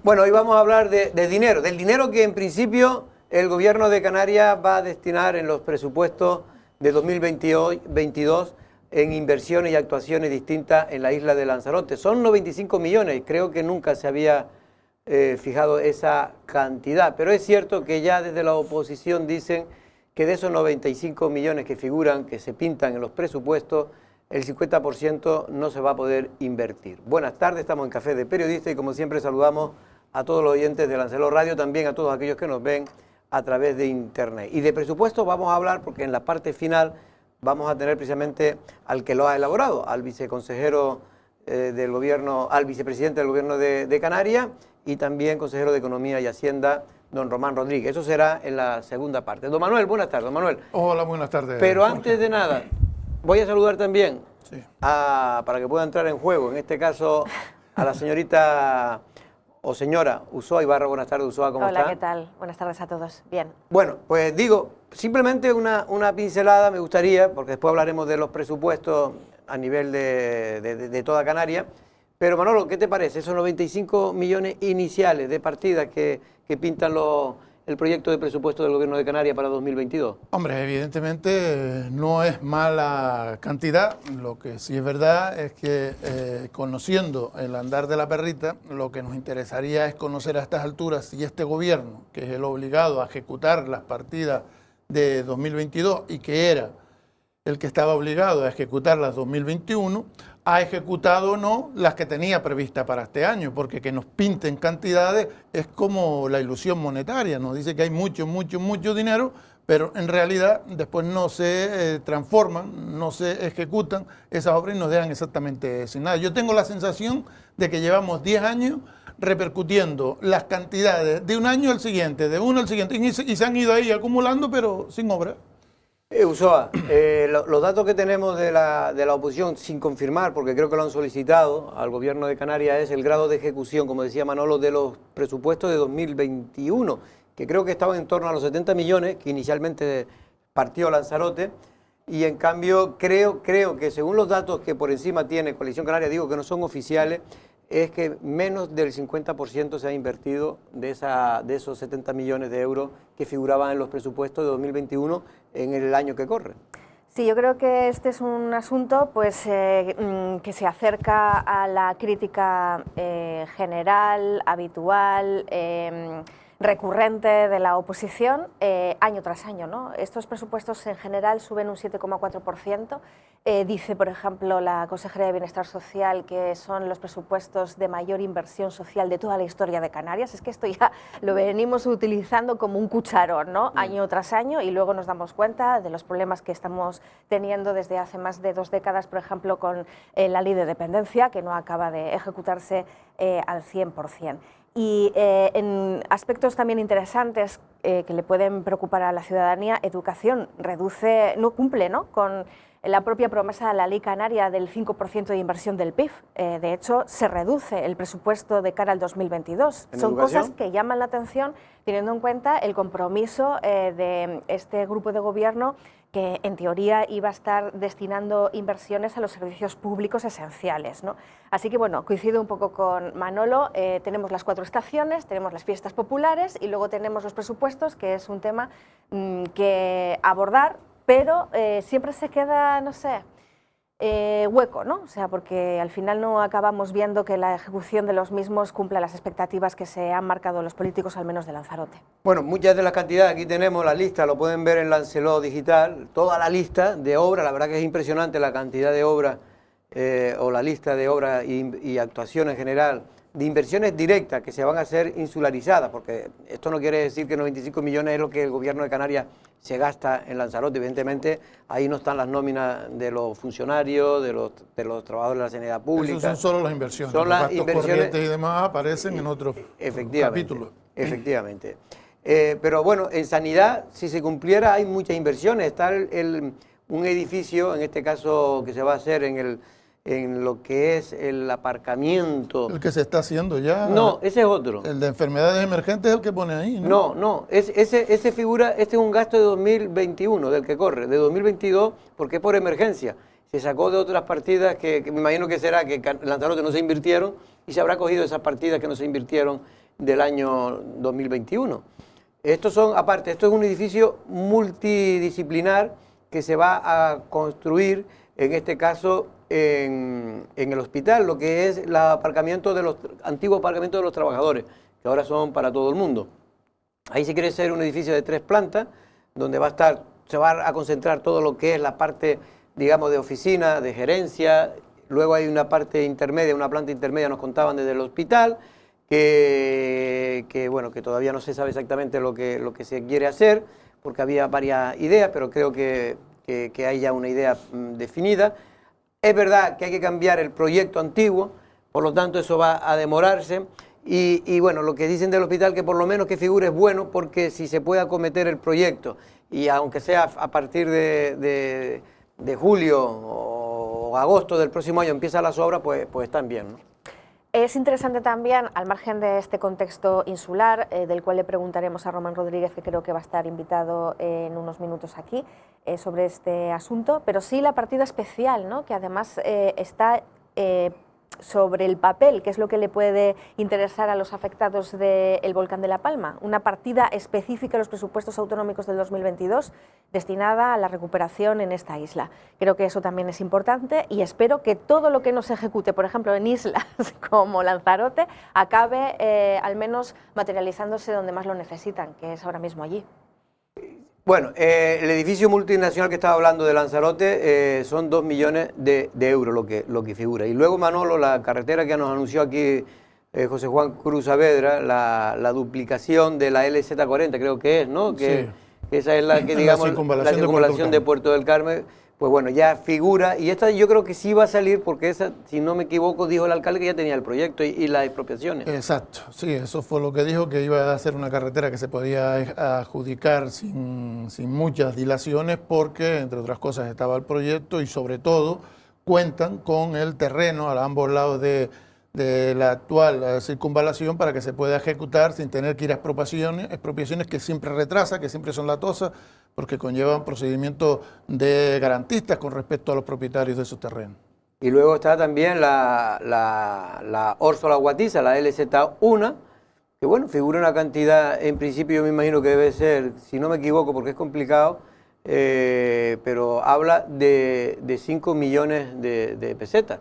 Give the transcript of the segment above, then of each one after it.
Bueno, hoy vamos a hablar de dinero, del dinero que en principio el gobierno de Canarias va a destinar en los presupuestos de 2022 en inversiones y actuaciones distintas en la isla de Lanzarote. Son 95 millones, creo que nunca se había fijado esa cantidad, pero es cierto que ya desde la oposición dicen que de esos 95 millones que figuran, que se pintan en los presupuestos, el 50% no se va a poder invertir. Buenas tardes, estamos en Café de Periodista y como siempre saludamos a todos los oyentes de Lancelot Radio, también a todos aquellos que nos ven a través de internet. Y de presupuesto vamos a hablar porque en la parte final vamos a tener precisamente al que lo ha elaborado, al viceconsejero del gobierno, al vicepresidente del gobierno de Canarias y también consejero de Economía y Hacienda, don Román Rodríguez. Eso será en la segunda parte. Don Manuel, buenas tardes, don Manuel. Hola, buenas tardes. Pero Jorge, antes de nada, voy a saludar también, sí, para que pueda entrar en juego, en este caso, a la señorita o señora Usoa Ibarra. Buenas tardes, Usoa, ¿cómo está? Hola, ¿qué tal? Buenas tardes a todos. Bien. Bueno, pues digo, simplemente una pincelada me gustaría, porque después hablaremos de los presupuestos a nivel de toda Canarias. Pero Manolo, ¿qué te parece? Esos 95 millones iniciales de partida que pintan el proyecto de presupuesto del Gobierno de Canarias para 2022. Hombre, evidentemente no es mala cantidad. Lo que sí es verdad es que conociendo el andar de la perrita, lo que nos interesaría es conocer a estas alturas si este gobierno, que es el obligado a ejecutar las partidas de 2022 y que era el que estaba obligado a ejecutar las 2021, ha ejecutado o no las que tenía previstas para este año, porque que nos pinten cantidades es como la ilusión monetaria, nos dice que hay mucho dinero, pero en realidad después no se transforman, no se ejecutan esas obras y nos dejan exactamente sin nada. Yo tengo la sensación de que llevamos 10 años repercutiendo las cantidades de un año al siguiente, de uno al siguiente, y se han ido ahí acumulando, pero sin obra. Usoa, los datos que tenemos de la oposición, sin confirmar, porque creo que lo han solicitado al Gobierno de Canarias, es el grado de ejecución, como decía Manolo, de los presupuestos de 2021, que creo que estaban en torno a los 70 millones, que inicialmente partió Lanzarote, y en cambio creo que según los datos que por encima tiene Coalición Canaria, digo que no son oficiales, es que menos del 50% se ha invertido de esos 70 millones de euros que figuraban en los presupuestos de 2021 en el año que corre. Sí, yo creo que este es un asunto pues, que se acerca a la crítica general, habitual, recurrente de la oposición año tras año, ¿no? Estos presupuestos en general suben un 7,4%. Dice, por ejemplo, la consejera de Bienestar Social que son los presupuestos de mayor inversión social de toda la historia de Canarias. Es que esto ya lo venimos utilizando como un cucharón, ¿no? Año tras año, y luego nos damos cuenta de los problemas que estamos teniendo desde hace más de 2 décadas, por ejemplo, con la ley de dependencia, que no acaba de ejecutarse al 100%. Y en aspectos también interesantes que le pueden preocupar a la ciudadanía, educación no cumple, ¿no?, con la propia promesa de la Ley Canaria del 5% de inversión del PIB. De hecho, se reduce el presupuesto de cara al 2022. Son cosas que llaman la atención teniendo en cuenta el compromiso de este grupo de gobierno que en teoría iba a estar destinando inversiones a los servicios públicos esenciales, ¿no? Así que bueno, coincido un poco con Manolo, tenemos las 4 estaciones, tenemos las fiestas populares y luego tenemos los presupuestos, que es un tema que abordar, pero siempre se queda, no sé, hueco, ¿no? O sea, porque al final no acabamos viendo que la ejecución de los mismos cumpla las expectativas que se han marcado los políticos, al menos de Lanzarote. Bueno, muchas de las cantidades, aquí tenemos la lista, lo pueden ver en Lancelot Digital, toda la lista de obras, la verdad que es impresionante la cantidad de obras, o la lista de obras y actuaciones en general, de inversiones directas que se van a hacer insularizadas, porque esto no quiere decir que 95 millones es lo que el Gobierno de Canarias se gasta en Lanzarote. Evidentemente ahí no están las nóminas de los funcionarios, de los trabajadores de la sanidad pública. Esas son solo las inversiones. Son los las gastos corrientes y demás aparecen en otros capítulos. Efectivamente. Pero bueno, en sanidad, si se cumpliera, hay muchas inversiones. Está un edificio, en este caso, que se va a hacer en lo que es el aparcamiento. El que se está haciendo ya. No, ese es otro. El de enfermedades emergentes es el que pone ahí, ¿no? No, ese figura, este es un gasto de 2021, del que corre, de 2022, porque es por emergencia. Se sacó de otras partidas que me imagino que será que Lanzarote no se invirtieron y se habrá cogido esas partidas que no se invirtieron del año 2021. Estos son, aparte, esto es un edificio multidisciplinar que se va a construir, en este caso, en el hospital, lo que es el aparcamiento de los antiguos aparcamientos de los trabajadores, que ahora son para todo el mundo. Ahí se quiere hacer un edificio de 3 plantas, donde se va a concentrar todo lo que es la parte, digamos, de oficina, de gerencia. Luego hay una parte intermedia, una planta intermedia, nos contaban desde el hospital, que todavía no se sabe exactamente lo que se quiere hacer, porque había varias ideas, pero creo que hay ya una idea definida. Es verdad que hay que cambiar el proyecto antiguo, por lo tanto eso va a demorarse. Y bueno, lo que dicen del hospital, que por lo menos que figure es bueno, porque si se puede acometer el proyecto, y aunque sea a partir de julio o agosto del próximo año empiezan las obras, pues están bien, ¿no? Es interesante también, al margen de este contexto insular, del cual le preguntaremos a Román Rodríguez, que creo que va a estar invitado en unos minutos aquí, sobre este asunto, pero sí la partida especial, ¿no?, que además está sobre el papel, que es lo que le puede interesar a los afectados del volcán de La Palma, una partida específica en los presupuestos autonómicos del 2022 destinada a la recuperación en esta isla. Creo que eso también es importante y espero que todo lo que no se ejecute, por ejemplo, en islas como Lanzarote, acabe al menos materializándose donde más lo necesitan, que es ahora mismo allí. Bueno, el edificio multinacional que estaba hablando de Lanzarote son 2 millones de euros lo que figura. Y luego, Manolo, la carretera que nos anunció aquí José Juan Cruz Saavedra, la duplicación de la LZ40, creo que es, ¿no? Que esa es la que, digamos, la circunvalación de Puerto del Carmen. Pues bueno, ya figura, y esta yo creo que sí va a salir, porque esa, si no me equivoco, dijo el alcalde que ya tenía el proyecto y las expropiaciones. Exacto, sí, eso fue lo que dijo, que iba a ser una carretera que se podía adjudicar sin muchas dilaciones, porque, entre otras cosas, estaba el proyecto y, sobre todo, cuentan con el terreno a ambos lados de la actual circunvalación para que se pueda ejecutar sin tener que ir a expropiaciones que siempre retrasa, que siempre son latosas, porque conllevan procedimientos de garantistas con respecto a los propietarios de esos terrenos. Y luego está también la Órsola Guatiza, la LZ1, que bueno, figura una cantidad, en principio yo me imagino que debe ser, si no me equivoco, porque es complicado, pero habla de 5 millones de pesetas.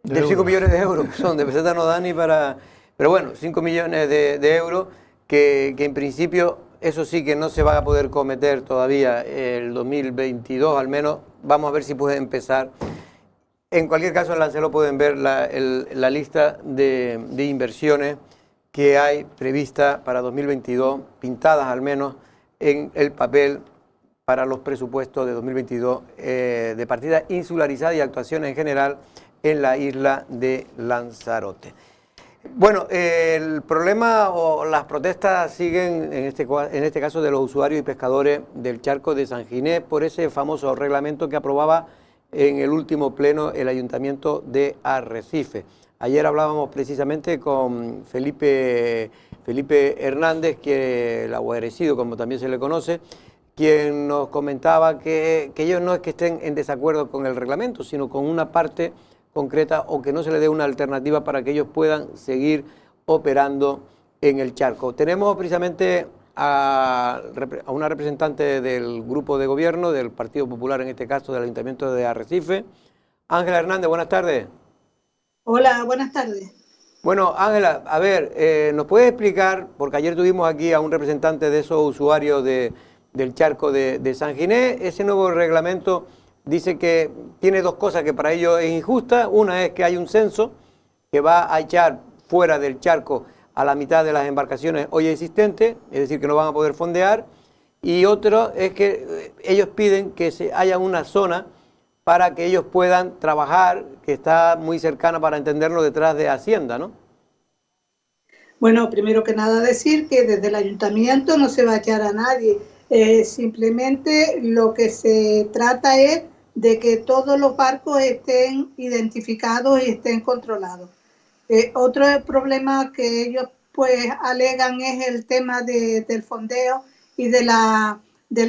De 5 millones de euros, que son de pesetas no dan ni para... Pero bueno, 5 millones de euros que en principio, eso sí que no se va a poder cometer todavía el 2022, al menos vamos a ver si puede empezar. En cualquier caso, en Lancelot pueden ver la lista de inversiones que hay prevista para 2022, pintadas al menos en el papel para los presupuestos de 2022, de partida insularizada y actuaciones en general en la isla de Lanzarote. Bueno, el problema o las protestas siguen en este caso de los usuarios y pescadores del charco de San Ginés por ese famoso reglamento que aprobaba en el último pleno el Ayuntamiento de Arrecife. Ayer hablábamos precisamente con Felipe Hernández, que el aguerecido, como también se le conoce, quien nos comentaba que ellos no es que estén en desacuerdo con el reglamento, sino con una parte concreta, o que no se le dé una alternativa para que ellos puedan seguir operando en el charco. Tenemos precisamente a una representante del grupo de gobierno del Partido Popular, en este caso del Ayuntamiento de Arrecife. Ángela Hernández, buenas tardes. Hola, buenas tardes. Bueno, Ángela, a ver, ¿nos puedes explicar, porque ayer tuvimos aquí a un representante de esos usuarios del charco de San Ginés, ese nuevo reglamento dice que tiene dos cosas que para ellos es injusta? Una es que hay un censo que va a echar fuera del charco a la mitad de las embarcaciones hoy existentes, es decir, que no van a poder fondear, y otro es que ellos piden que haya una zona para que ellos puedan trabajar, que está muy cercana, para entenderlo, detrás de Hacienda, ¿no? Bueno, primero que nada decir que desde el ayuntamiento no se va a echar a nadie, simplemente lo que se trata es de que todos los barcos estén identificados y estén controlados. Otro problema que ellos pues alegan es el tema del fondeo y de la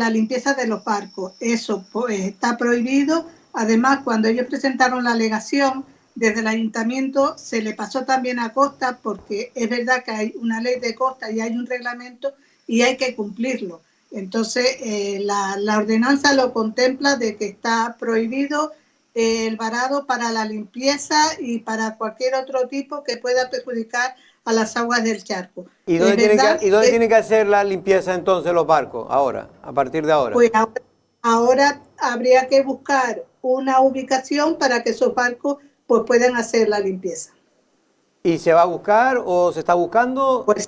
limpieza de los barcos. Eso pues está prohibido. Además, cuando ellos presentaron la alegación, desde el ayuntamiento se le pasó también a Costa, porque es verdad que hay una ley de Costa y hay un reglamento y hay que cumplirlo. Entonces, la ordenanza lo contempla de que está prohibido el varado para la limpieza y para cualquier otro tipo que pueda perjudicar a las aguas del charco. ¿Y dónde tienen que hacer la limpieza entonces los barcos ahora, a partir de ahora? Pues ahora habría que buscar una ubicación para que esos barcos pues puedan hacer la limpieza. ¿Y se va a buscar o se está buscando? Pues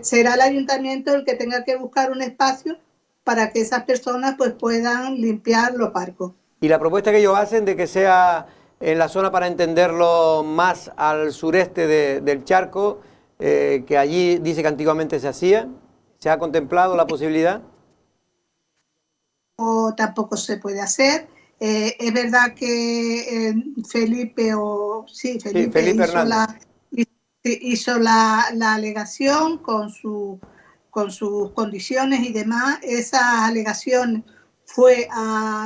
será el ayuntamiento el que tenga que buscar un espacio para que esas personas pues puedan limpiar los barcos. Y la propuesta que ellos hacen de que sea en la zona, para entenderlo, más al sureste del charco, que allí dice que antiguamente se hacía, ¿se ha contemplado la posibilidad? O tampoco se puede hacer. Es verdad que Felipe hizo la alegación con sus condiciones y demás. Esa alegación fue a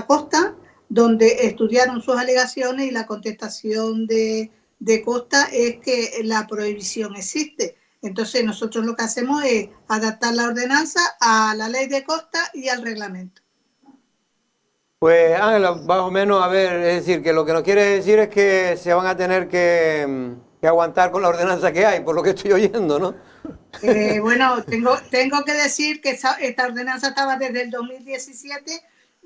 Costa, donde estudiaron sus alegaciones, y la contestación de Costa es que la prohibición existe. Entonces nosotros lo que hacemos es adaptar la ordenanza a la ley de Costa y al reglamento. Pues Ángela, más o menos, a ver, es decir, que lo que nos quiere decir es que se van a tener que aguantar con la ordenanza que hay, por lo que estoy oyendo, ¿no? Bueno, tengo que decir que esta ordenanza estaba desde el 2017,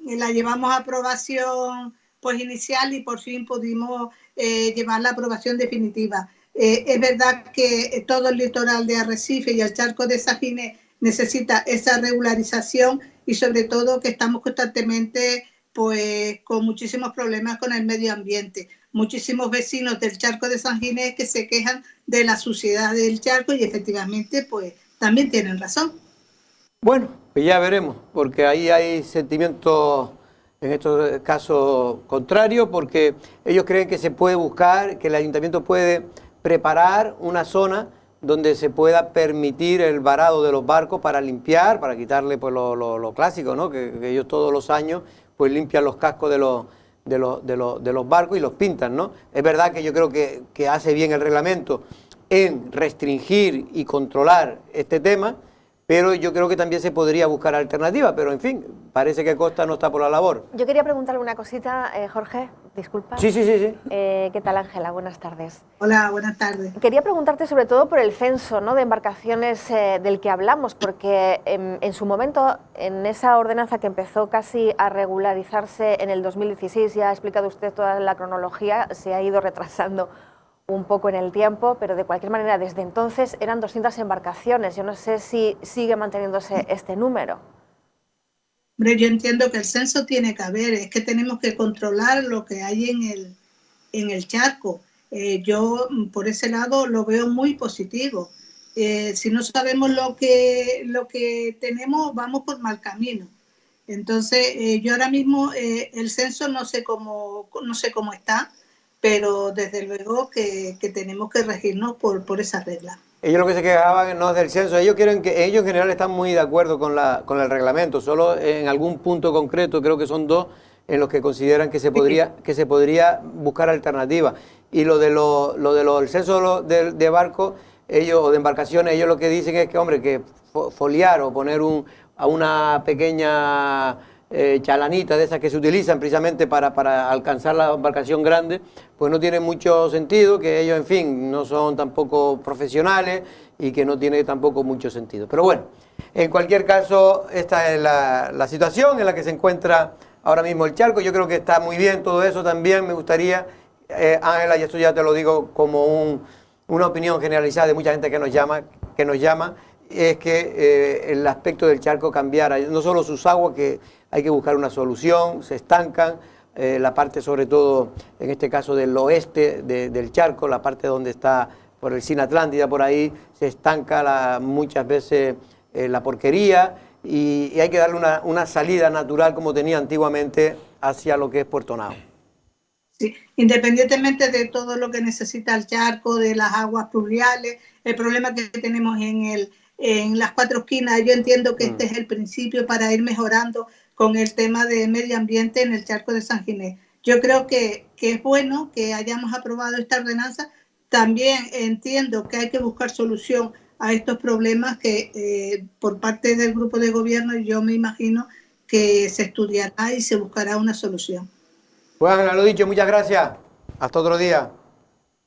y la llevamos a aprobación pues inicial y por fin pudimos llevar la aprobación definitiva. Es verdad que todo el litoral de Arrecife y el charco de San Ginés necesita esa regularización, y sobre todo que estamos constantemente pues con muchísimos problemas con el medio ambiente. Muchísimos vecinos del charco de San Ginés que se quejan de la suciedad del charco, y efectivamente pues también tienen razón. Bueno, pues ya veremos, porque ahí hay sentimientos, en estos casos, contrarios, porque ellos creen que se puede buscar, que el ayuntamiento puede preparar una zona donde se pueda permitir el varado de los barcos para limpiar, para quitarle pues lo clásico, ¿no? Que ellos todos los años pues limpian los cascos de los barcos y los pintan, ¿no? Es verdad que yo creo que hace bien el reglamento en restringir y controlar este tema, pero yo creo que también se podría buscar alternativas, pero en fin, parece que Costa no está por la labor. Yo quería preguntarle una cosita, Jorge, disculpa. Sí. ¿Qué tal, Ángela? Buenas tardes. Hola, buenas tardes. Quería preguntarte sobre todo por el censo, ¿no?, de embarcaciones del que hablamos, porque en su momento, en esa ordenanza que empezó casi a regularizarse en el 2016, ya ha explicado usted toda la cronología, se ha ido retrasando un poco en el tiempo, pero de cualquier manera desde entonces eran 200 embarcaciones. Yo no sé si sigue manteniéndose este número. Hombre, yo entiendo que el censo tiene que haber, es que tenemos que controlar lo que hay en el charco. Yo por ese lado lo veo muy positivo. Si no sabemos lo que tenemos, vamos por mal camino. Entonces, yo ahora mismo el censo no sé cómo está, pero desde luego que tenemos que regirnos por esas reglas. Ellos lo que se quejaban no es del censo, ellos en general están muy de acuerdo con el reglamento, solo en algún punto concreto, creo que son dos, en los que consideran que se podría buscar alternativas. Y lo del censo de barcos, ellos, o de embarcaciones, ellos lo que dicen es que, hombre, que foliar o poner a una pequeña chalanita de esas que se utilizan precisamente para alcanzar la embarcación grande, pues no tiene mucho sentido, que ellos, en fin, no son tampoco profesionales y que no tiene tampoco mucho sentido. Pero bueno, en cualquier caso, esta es la situación en la que se encuentra ahora mismo el charco. Yo creo que está muy bien todo eso. También me gustaría, Ángela, y esto ya te lo digo como una opinión generalizada de mucha gente que nos llama, es que el aspecto del charco cambiara, no solo sus aguas, que hay que buscar una solución, se estancan, la parte sobre todo, en este caso del oeste del charco, la parte donde está por el Sin Atlántida, por ahí, se estanca muchas veces la porquería, y hay que darle una salida natural como tenía antiguamente hacia lo que es Puerto Nao. Sí, independientemente de todo lo que necesita el charco, de las aguas pluviales, el problema que tenemos en las cuatro esquinas, yo entiendo que este es el principio para ir mejorando con el tema de medio ambiente en el charco de San Ginés. yo creo que es bueno que hayamos aprobado esta ordenanza. También entiendo que hay que buscar solución a estos problemas que por parte del grupo de gobierno yo me imagino que se estudiará y se buscará una solución. Pues Ángela, lo dicho, muchas gracias. Hasta otro día.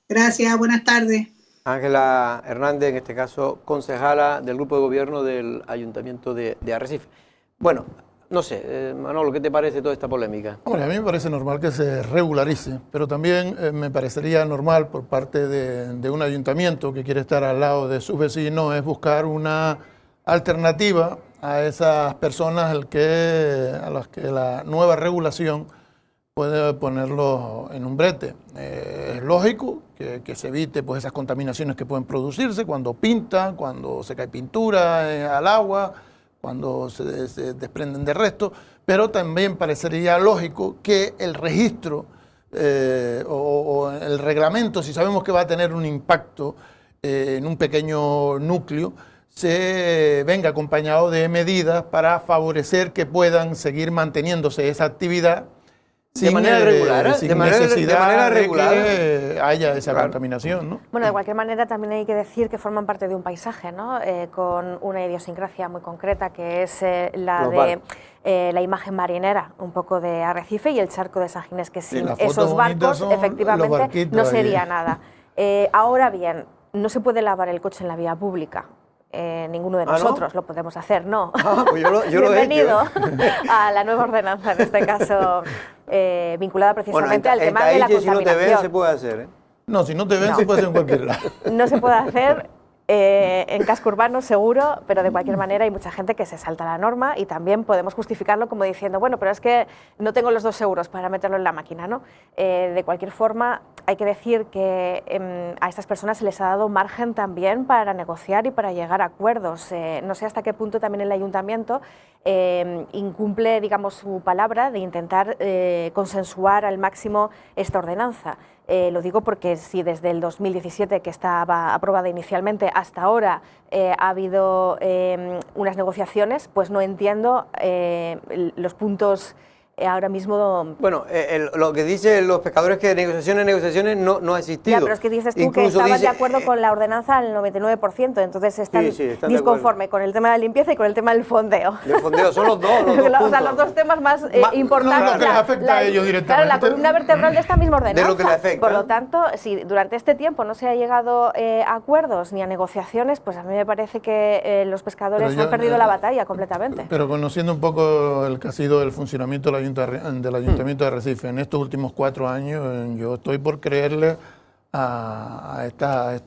Gracias, buenas tardes. Ángela Hernández, en este caso, concejala del grupo de gobierno del Ayuntamiento de Arrecife. Bueno, no sé, Manolo, ¿qué te parece toda esta polémica? Hombre, a mí me parece normal que se regularice, pero también me parecería normal por parte de un ayuntamiento que quiere estar al lado de sus vecinos es buscar una alternativa a esas personas a las que la nueva regulación puede ponerlos en un brete. Es lógico que se evite pues, esas contaminaciones que pueden producirse cuando pintan, cuando se cae pintura al agua, cuando se desprenden de restos, pero también parecería lógico que el registro o el reglamento, si sabemos que va a tener un impacto en un pequeño núcleo, se venga acompañado de medidas para favorecer que puedan seguir manteniéndose esa actividad de manera regular, sin de manera regular, que haya esa contaminación, ¿no? Bueno, de cualquier manera también hay que decir que forman parte de un paisaje, ¿no? Con una idiosincrasia muy concreta que es la de la imagen marinera, un poco de Arrecife y el charco de San Ginés, que sin esos barcos efectivamente no sería nada. Ahora bien, no se puede lavar el coche en la vía pública. Ninguno de nosotros, ¿no? Lo podemos hacer, ¿no? Pues yo Bienvenido a la nueva ordenanza, en este caso vinculada precisamente al tema de la contaminación. Si no te ven, se puede hacer, ¿eh? No, si no te ven, se puede hacer en cualquier lado. No se puede hacer en casco urbano seguro, pero de cualquier manera hay mucha gente que se salta la norma y también podemos justificarlo como diciendo, bueno, pero es que no tengo los 2 euros para meterlo en la máquina, ¿no? De cualquier forma, hay que decir que a estas personas se les ha dado margen también para negociar y para llegar a acuerdos. No sé hasta qué punto también el ayuntamiento incumple, digamos, su palabra de intentar consensuar al máximo esta ordenanza. Lo digo porque si desde el 2017, que estaba aprobada inicialmente, hasta ahora ha habido unas negociaciones, pues no entiendo los puntos ahora mismo... Bueno, lo que dicen los pescadores es que negociaciones no ha existido. Ya, pero es que dices tú que estabas de acuerdo con la ordenanza al 99%, entonces están disconforme con el tema de la limpieza y con el tema del fondeo. El fondeo son los dos o sea, los dos temas más importantes. Lo que les afecta a ellos directamente. Claro, la columna vertebral de esta misma ordenanza. De lo que le afecta. Por lo tanto, si durante este tiempo no se ha llegado a acuerdos ni a negociaciones, pues a mí me parece que los pescadores han perdido la batalla completamente. Pero conociendo un poco el que ha sido el funcionamiento del Ayuntamiento de Arrecife en estos últimos 4 años, yo estoy por creerle a estas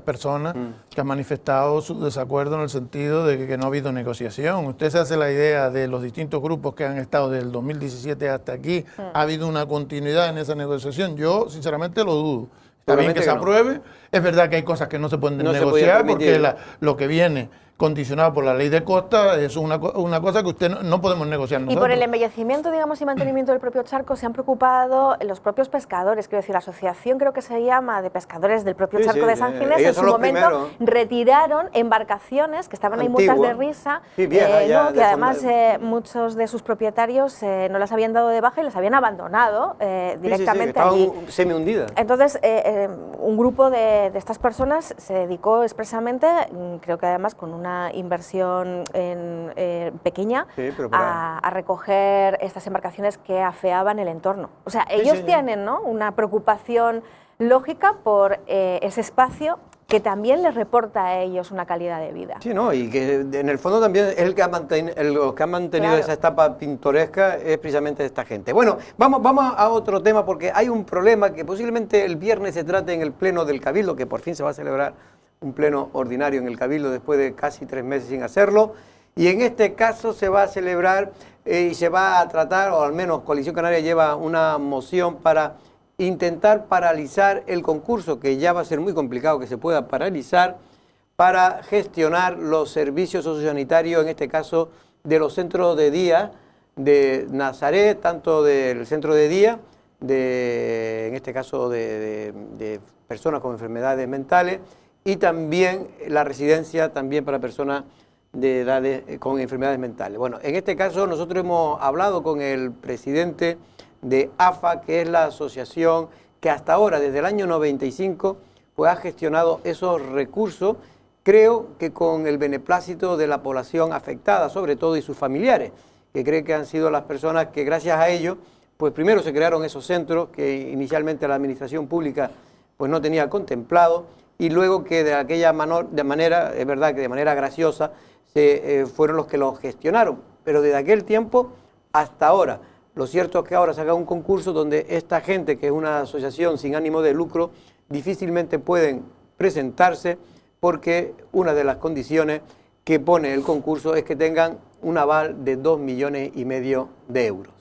personas que han manifestado su desacuerdo en el sentido de que no ha habido negociación. Usted se hace la idea de los distintos grupos que han estado desde el 2017 hasta aquí, ¿ha habido una continuidad en esa negociación? Yo sinceramente lo dudo. Está bien que se apruebe, es verdad que hay cosas que no se pueden negociar porque lo que viene condicionado por la ley de costa es una cosa que usted no podemos negociar nosotros. Y por el embellecimiento, digamos, y mantenimiento del propio charco se han preocupado los propios pescadores. Quiero decir, la asociación creo que se llama de pescadores del propio charco de San Ginés. En su momento retiraron embarcaciones que estaban ahí muertas de risa, que además muchos de sus propietarios no las habían dado de baja y las habían abandonado directamente allí. Semi-hundidas. Entonces, un grupo de estas personas se dedicó expresamente, creo que además con una inversión pequeña, a recoger estas embarcaciones que afeaban el entorno. O sea, ellos tienen, ¿no?, una preocupación lógica por ese espacio que también les reporta a ellos una calidad de vida. Sí, ¿no? Y que en el fondo también es el que ha mantenido esa etapa pintoresca es precisamente esta gente. Bueno, vamos a otro tema porque hay un problema que posiblemente el viernes se trate en el Pleno del Cabildo, que por fin se va a celebrar un pleno ordinario en el Cabildo después de casi 3 meses sin hacerlo, y en este caso se va a celebrar y se va a tratar, o al menos Coalición Canaria lleva una moción para intentar paralizar el concurso, que ya va a ser muy complicado que se pueda paralizar, para gestionar los servicios sociosanitarios, en este caso de los centros de día de Nazaret, tanto del centro de día, en este caso de personas con enfermedades mentales, y también la residencia también para personas de edades con enfermedades mentales. Bueno, en este caso nosotros hemos hablado con el presidente de AFA, que es la asociación que hasta ahora, desde el año 95, pues ha gestionado esos recursos, creo que con el beneplácito de la población afectada, sobre todo, y sus familiares, que creen que han sido las personas que gracias a ello, pues primero se crearon esos centros que inicialmente la administración pública pues no tenía contemplado, y luego que de aquella manera, es verdad que de manera graciosa, fueron los que los gestionaron, pero desde aquel tiempo hasta ahora. Lo cierto es que ahora se haga un concurso donde esta gente, que es una asociación sin ánimo de lucro, difícilmente pueden presentarse, porque una de las condiciones que pone el concurso es que tengan un aval de 2,5 millones de euros.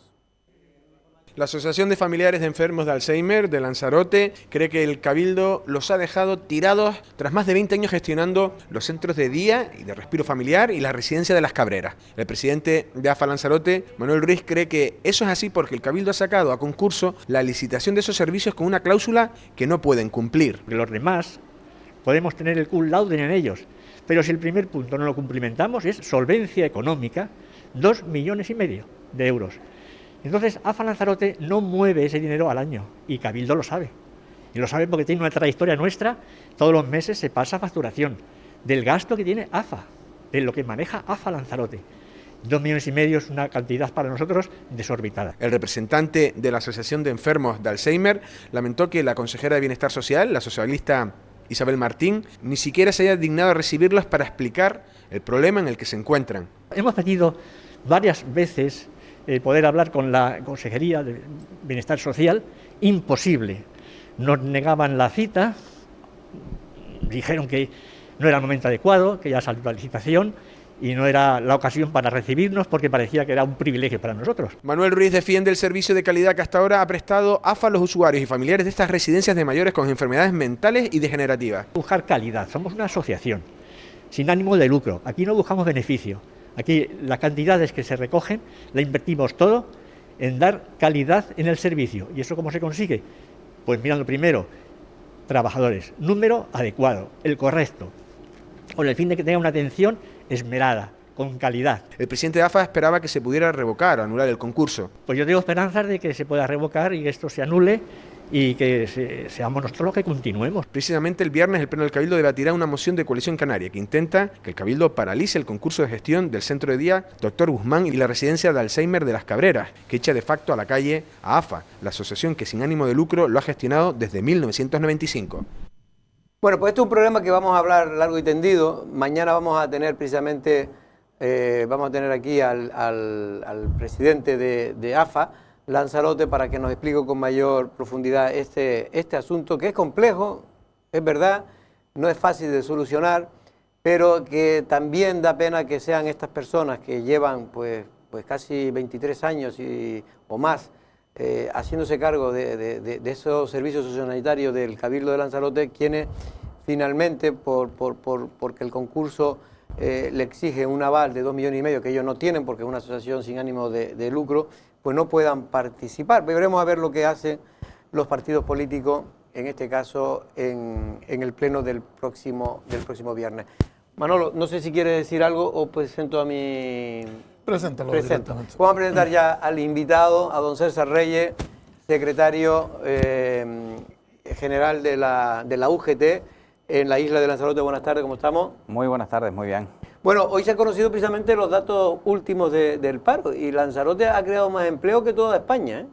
La Asociación de Familiares de Enfermos de Alzheimer de Lanzarote cree que el Cabildo los ha dejado tirados tras más de 20 años gestionando los centros de día y de respiro familiar y la residencia de Las Cabreras. El presidente de AFA Lanzarote, Manuel Ruiz, cree que eso es así porque el Cabildo ha sacado a concurso la licitación de esos servicios con una cláusula que no pueden cumplir. Los demás podemos tener el cum laude en ellos, pero si el primer punto no lo cumplimentamos es solvencia económica, 2,5 millones de euros. Entonces, AFA Lanzarote no mueve ese dinero al año, y Cabildo lo sabe. Y lo sabe porque tiene una trayectoria nuestra, todos los meses se pasa facturación del gasto que tiene AFA, de lo que maneja AFA Lanzarote. 2,5 millones es una cantidad para nosotros desorbitada. El representante de la Asociación de Enfermos de Alzheimer lamentó que la consejera de Bienestar Social, la socialista Isabel Martín, ni siquiera se haya dignado a recibirlos para explicar el problema en el que se encuentran. Hemos pedido varias veces poder hablar con la Consejería de Bienestar Social, imposible. Nos negaban la cita, dijeron que no era el momento adecuado, que ya salió la licitación y no era la ocasión para recibirnos porque parecía que era un privilegio para nosotros. Manuel Ruiz defiende el servicio de calidad que hasta ahora ha prestado AFA a los usuarios y familiares de estas residencias de mayores con enfermedades mentales y degenerativas. Buscar calidad, somos una asociación sin ánimo de lucro, aquí no buscamos beneficio. Aquí las cantidades que se recogen la invertimos todo en dar calidad en el servicio. ¿Y eso cómo se consigue? Pues mirando primero trabajadores, número adecuado, el correcto, con el fin de que tenga una atención esmerada, con calidad. El presidente de AFA esperaba que se pudiera revocar o anular el concurso. Pues yo tengo esperanzas de que se pueda revocar y que esto se anule y que seamos nosotros los que continuemos. Precisamente el viernes el Pleno del Cabildo debatirá una moción de coalición canaria que intenta que el Cabildo paralice el concurso de gestión del centro de día Dr. Guzmán y la residencia de Alzheimer de Las Cabreras, que echa de facto a la calle a AFA, la asociación que sin ánimo de lucro lo ha gestionado desde 1995. Bueno, pues este es un problema que vamos a hablar largo y tendido. Mañana vamos a tener precisamente, aquí al presidente de AFA, Lanzarote, para que nos explique con mayor profundidad este asunto, que es complejo, es verdad, no es fácil de solucionar, pero que también da pena que sean estas personas que llevan pues casi 23 años o más haciéndose cargo de esos servicios sociosanitarios del Cabildo de Lanzarote, quienes finalmente, porque el concurso le exige un aval de 2,5 millones, que ellos no tienen porque es una asociación sin ánimo de lucro, pues no puedan participar. Veremos a ver lo que hacen los partidos políticos, en este caso en el pleno del próximo viernes. Manolo, no sé si quieres decir algo o presento a mi... Preséntalo directamente. Vamos a presentar ya al invitado, a don César Reyes, secretario general de la UGT en la isla de Lanzarote. Buenas tardes, ¿cómo estamos? Muy buenas tardes, muy bien. Bueno, hoy se han conocido precisamente los datos últimos del paro y Lanzarote ha creado más empleo que toda España, ¿eh?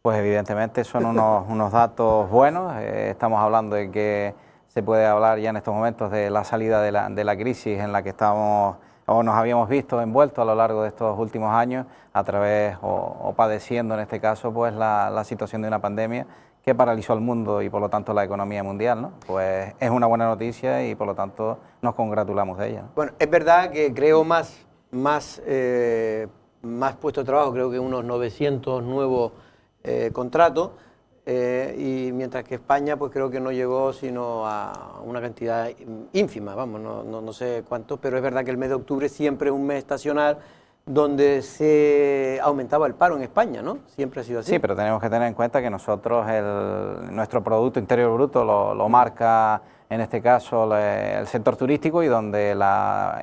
Pues evidentemente son unos datos buenos. Estamos hablando de que se puede hablar ya en estos momentos de la salida de la crisis en la que estamos o nos habíamos visto envueltos a lo largo de estos últimos años a través o padeciendo en este caso pues la situación de una pandemia que paralizó al mundo y por lo tanto la economía mundial, ¿no? Pues es una buena noticia y por lo tanto nos congratulamos de ella, ¿no? Bueno, es verdad que creó más puestos de trabajo, creo que unos 900 nuevos contratos, y mientras que España pues creo que no llegó sino a una cantidad ínfima, vamos, no sé cuántos, pero es verdad que el mes de octubre siempre es un mes estacional donde se aumentaba el paro en España, ¿no? Siempre ha sido así. Sí, pero tenemos que tener en cuenta que nosotros nuestro Producto Interior Bruto lo marca en este caso el sector turístico, y donde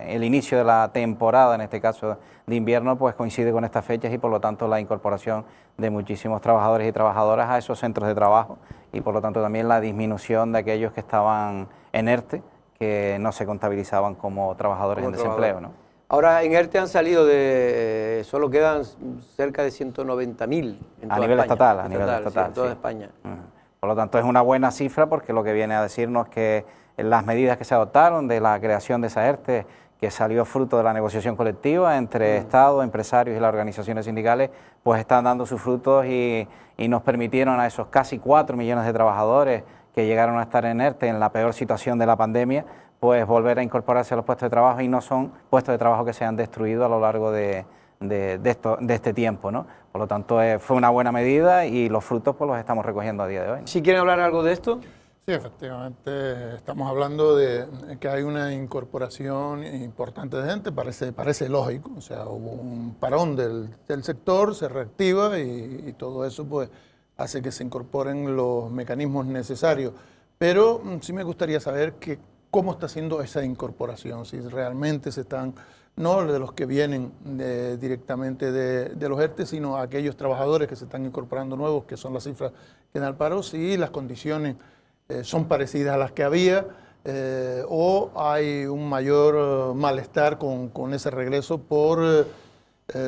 el inicio de la temporada, en este caso de invierno, pues coincide con estas fechas, y por lo tanto la incorporación de muchísimos trabajadores y trabajadoras a esos centros de trabajo, y por lo tanto también la disminución de aquellos que estaban en ERTE, que no se contabilizaban como trabajadores en desempleo, ¿no? Ahora en ERTE han salido solo quedan cerca de 190.000 a nivel estatal, sí, en toda España. Por lo tanto es una buena cifra, porque lo que viene a decirnos que las medidas que se adoptaron de la creación de esa ERTE, que salió fruto de la negociación colectiva entre Estado, empresarios y las organizaciones sindicales, pues están dando sus frutos y nos permitieron a esos casi 4 millones de trabajadores que llegaron a estar en ERTE en la peor situación de la pandemia, pues volver a incorporarse a los puestos de trabajo, y no son puestos de trabajo que se han destruido a lo largo de este tiempo, ¿no? Por lo tanto, fue una buena medida, y los frutos pues los estamos recogiendo a día de hoy. ¿Si quieren hablar algo de esto? Sí, efectivamente, estamos hablando de que hay una incorporación importante de gente, parece lógico, o sea, hubo un parón del sector, se reactiva, y todo eso pues hace que se incorporen los mecanismos necesarios. Pero sí me gustaría saber cómo está haciendo esa incorporación, si realmente se están, no de los que vienen directamente de los ERTE, sino aquellos trabajadores que se están incorporando nuevos, que son las cifras que dan el paro, si las condiciones son parecidas a las que había, o hay un mayor malestar con ese regreso por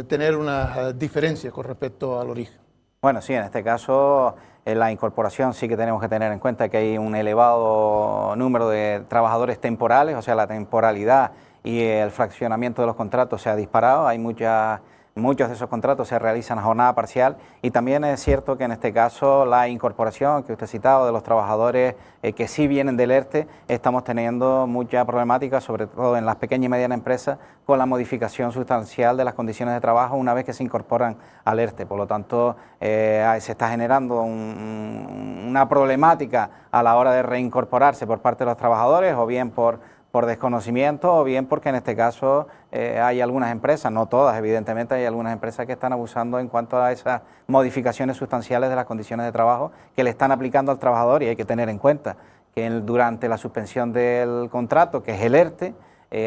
tener unas diferencias con respecto al origen. Bueno, sí, en este caso en la incorporación sí que tenemos que tener en cuenta que hay un elevado número de trabajadores temporales, o sea, la temporalidad y el fraccionamiento de los contratos se ha disparado. Hay muchos de esos contratos se realizan a jornada parcial, y también es cierto que en este caso la incorporación que usted ha citado de los trabajadores que sí vienen del ERTE, estamos teniendo mucha problemática, sobre todo en las pequeñas y medianas empresas, con la modificación sustancial de las condiciones de trabajo una vez que se incorporan al ERTE. Por lo tanto, se está generando una problemática a la hora de reincorporarse por parte de los trabajadores, o bien por desconocimiento, o bien porque en este caso hay algunas empresas, no todas evidentemente, hay algunas empresas que están abusando en cuanto a esas modificaciones sustanciales de las condiciones de trabajo que le están aplicando al trabajador, y hay que tener en cuenta que durante la suspensión del contrato, que es el ERTE,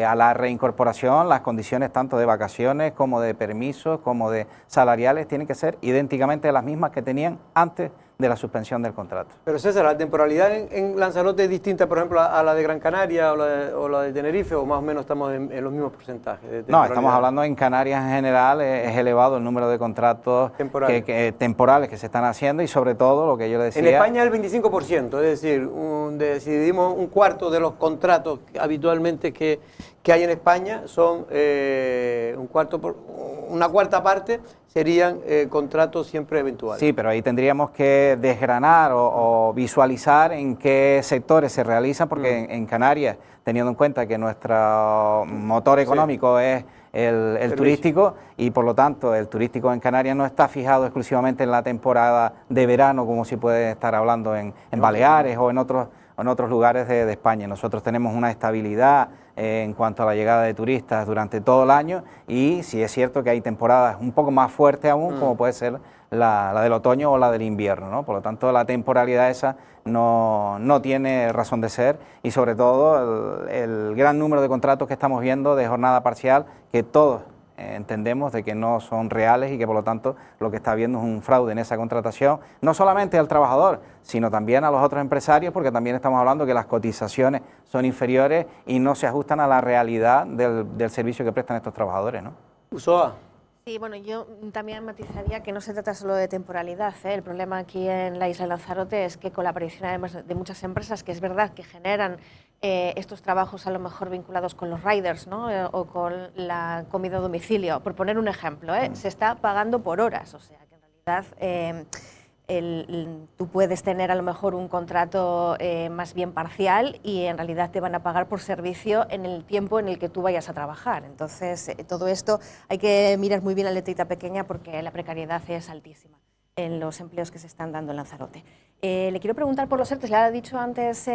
a la reincorporación, las condiciones tanto de vacaciones como de permisos, como de salariales, tienen que ser idénticamente las mismas que tenían antes de la suspensión del contrato. Pero César, ¿la temporalidad en Lanzarote es distinta, por ejemplo, a la de Gran Canaria o la de Tenerife, o más o menos estamos en los mismos porcentajes? No, estamos hablando en Canarias en general, es elevado el número de contratos temporales que se están haciendo, y sobre todo lo que yo le decía... En España el 25%, es decir, si dividimos un cuarto de los contratos habitualmente que hay en España, son una cuarta parte serían contratos siempre eventuales. Sí, pero ahí tendríamos que desgranar o visualizar en qué sectores se realizan, porque en Canarias, teniendo en cuenta que nuestro motor económico es el turístico, y por lo tanto el turístico en Canarias no está fijado exclusivamente en la temporada de verano, como si puede estar hablando en Baleares o en otros lugares de España. Nosotros tenemos una estabilidad en cuanto a la llegada de turistas durante todo el año, y sí es cierto que hay temporadas un poco más fuertes aún, como puede ser la del otoño o la del invierno, ¿no? Por lo tanto, la temporalidad esa no tiene razón de ser, y sobre todo el gran número de contratos que estamos viendo de jornada parcial, que todos entendemos de que no son reales, y que por lo tanto lo que está habiendo es un fraude en esa contratación, no solamente al trabajador, sino también a los otros empresarios, porque también estamos hablando que las cotizaciones son inferiores y no se ajustan a la realidad del servicio que prestan estos trabajadores, ¿no? Usoa. Sí, bueno, yo también matizaría que no se trata solo de temporalidad, ¿eh? El problema aquí en la isla de Lanzarote es que con la aparición además de muchas empresas, que es verdad que generan estos trabajos a lo mejor vinculados con los riders, ¿no? O con la comida a domicilio, por poner un ejemplo, se está pagando por horas, o sea que en realidad tú puedes tener a lo mejor un contrato más bien parcial, y en realidad te van a pagar por servicio en el tiempo en el que tú vayas a trabajar. Entonces, todo esto hay que mirar muy bien la letrita pequeña, porque la precariedad es altísima en los empleos que se están dando en Lanzarote. Le quiero preguntar por los ERTE, le ha dicho antes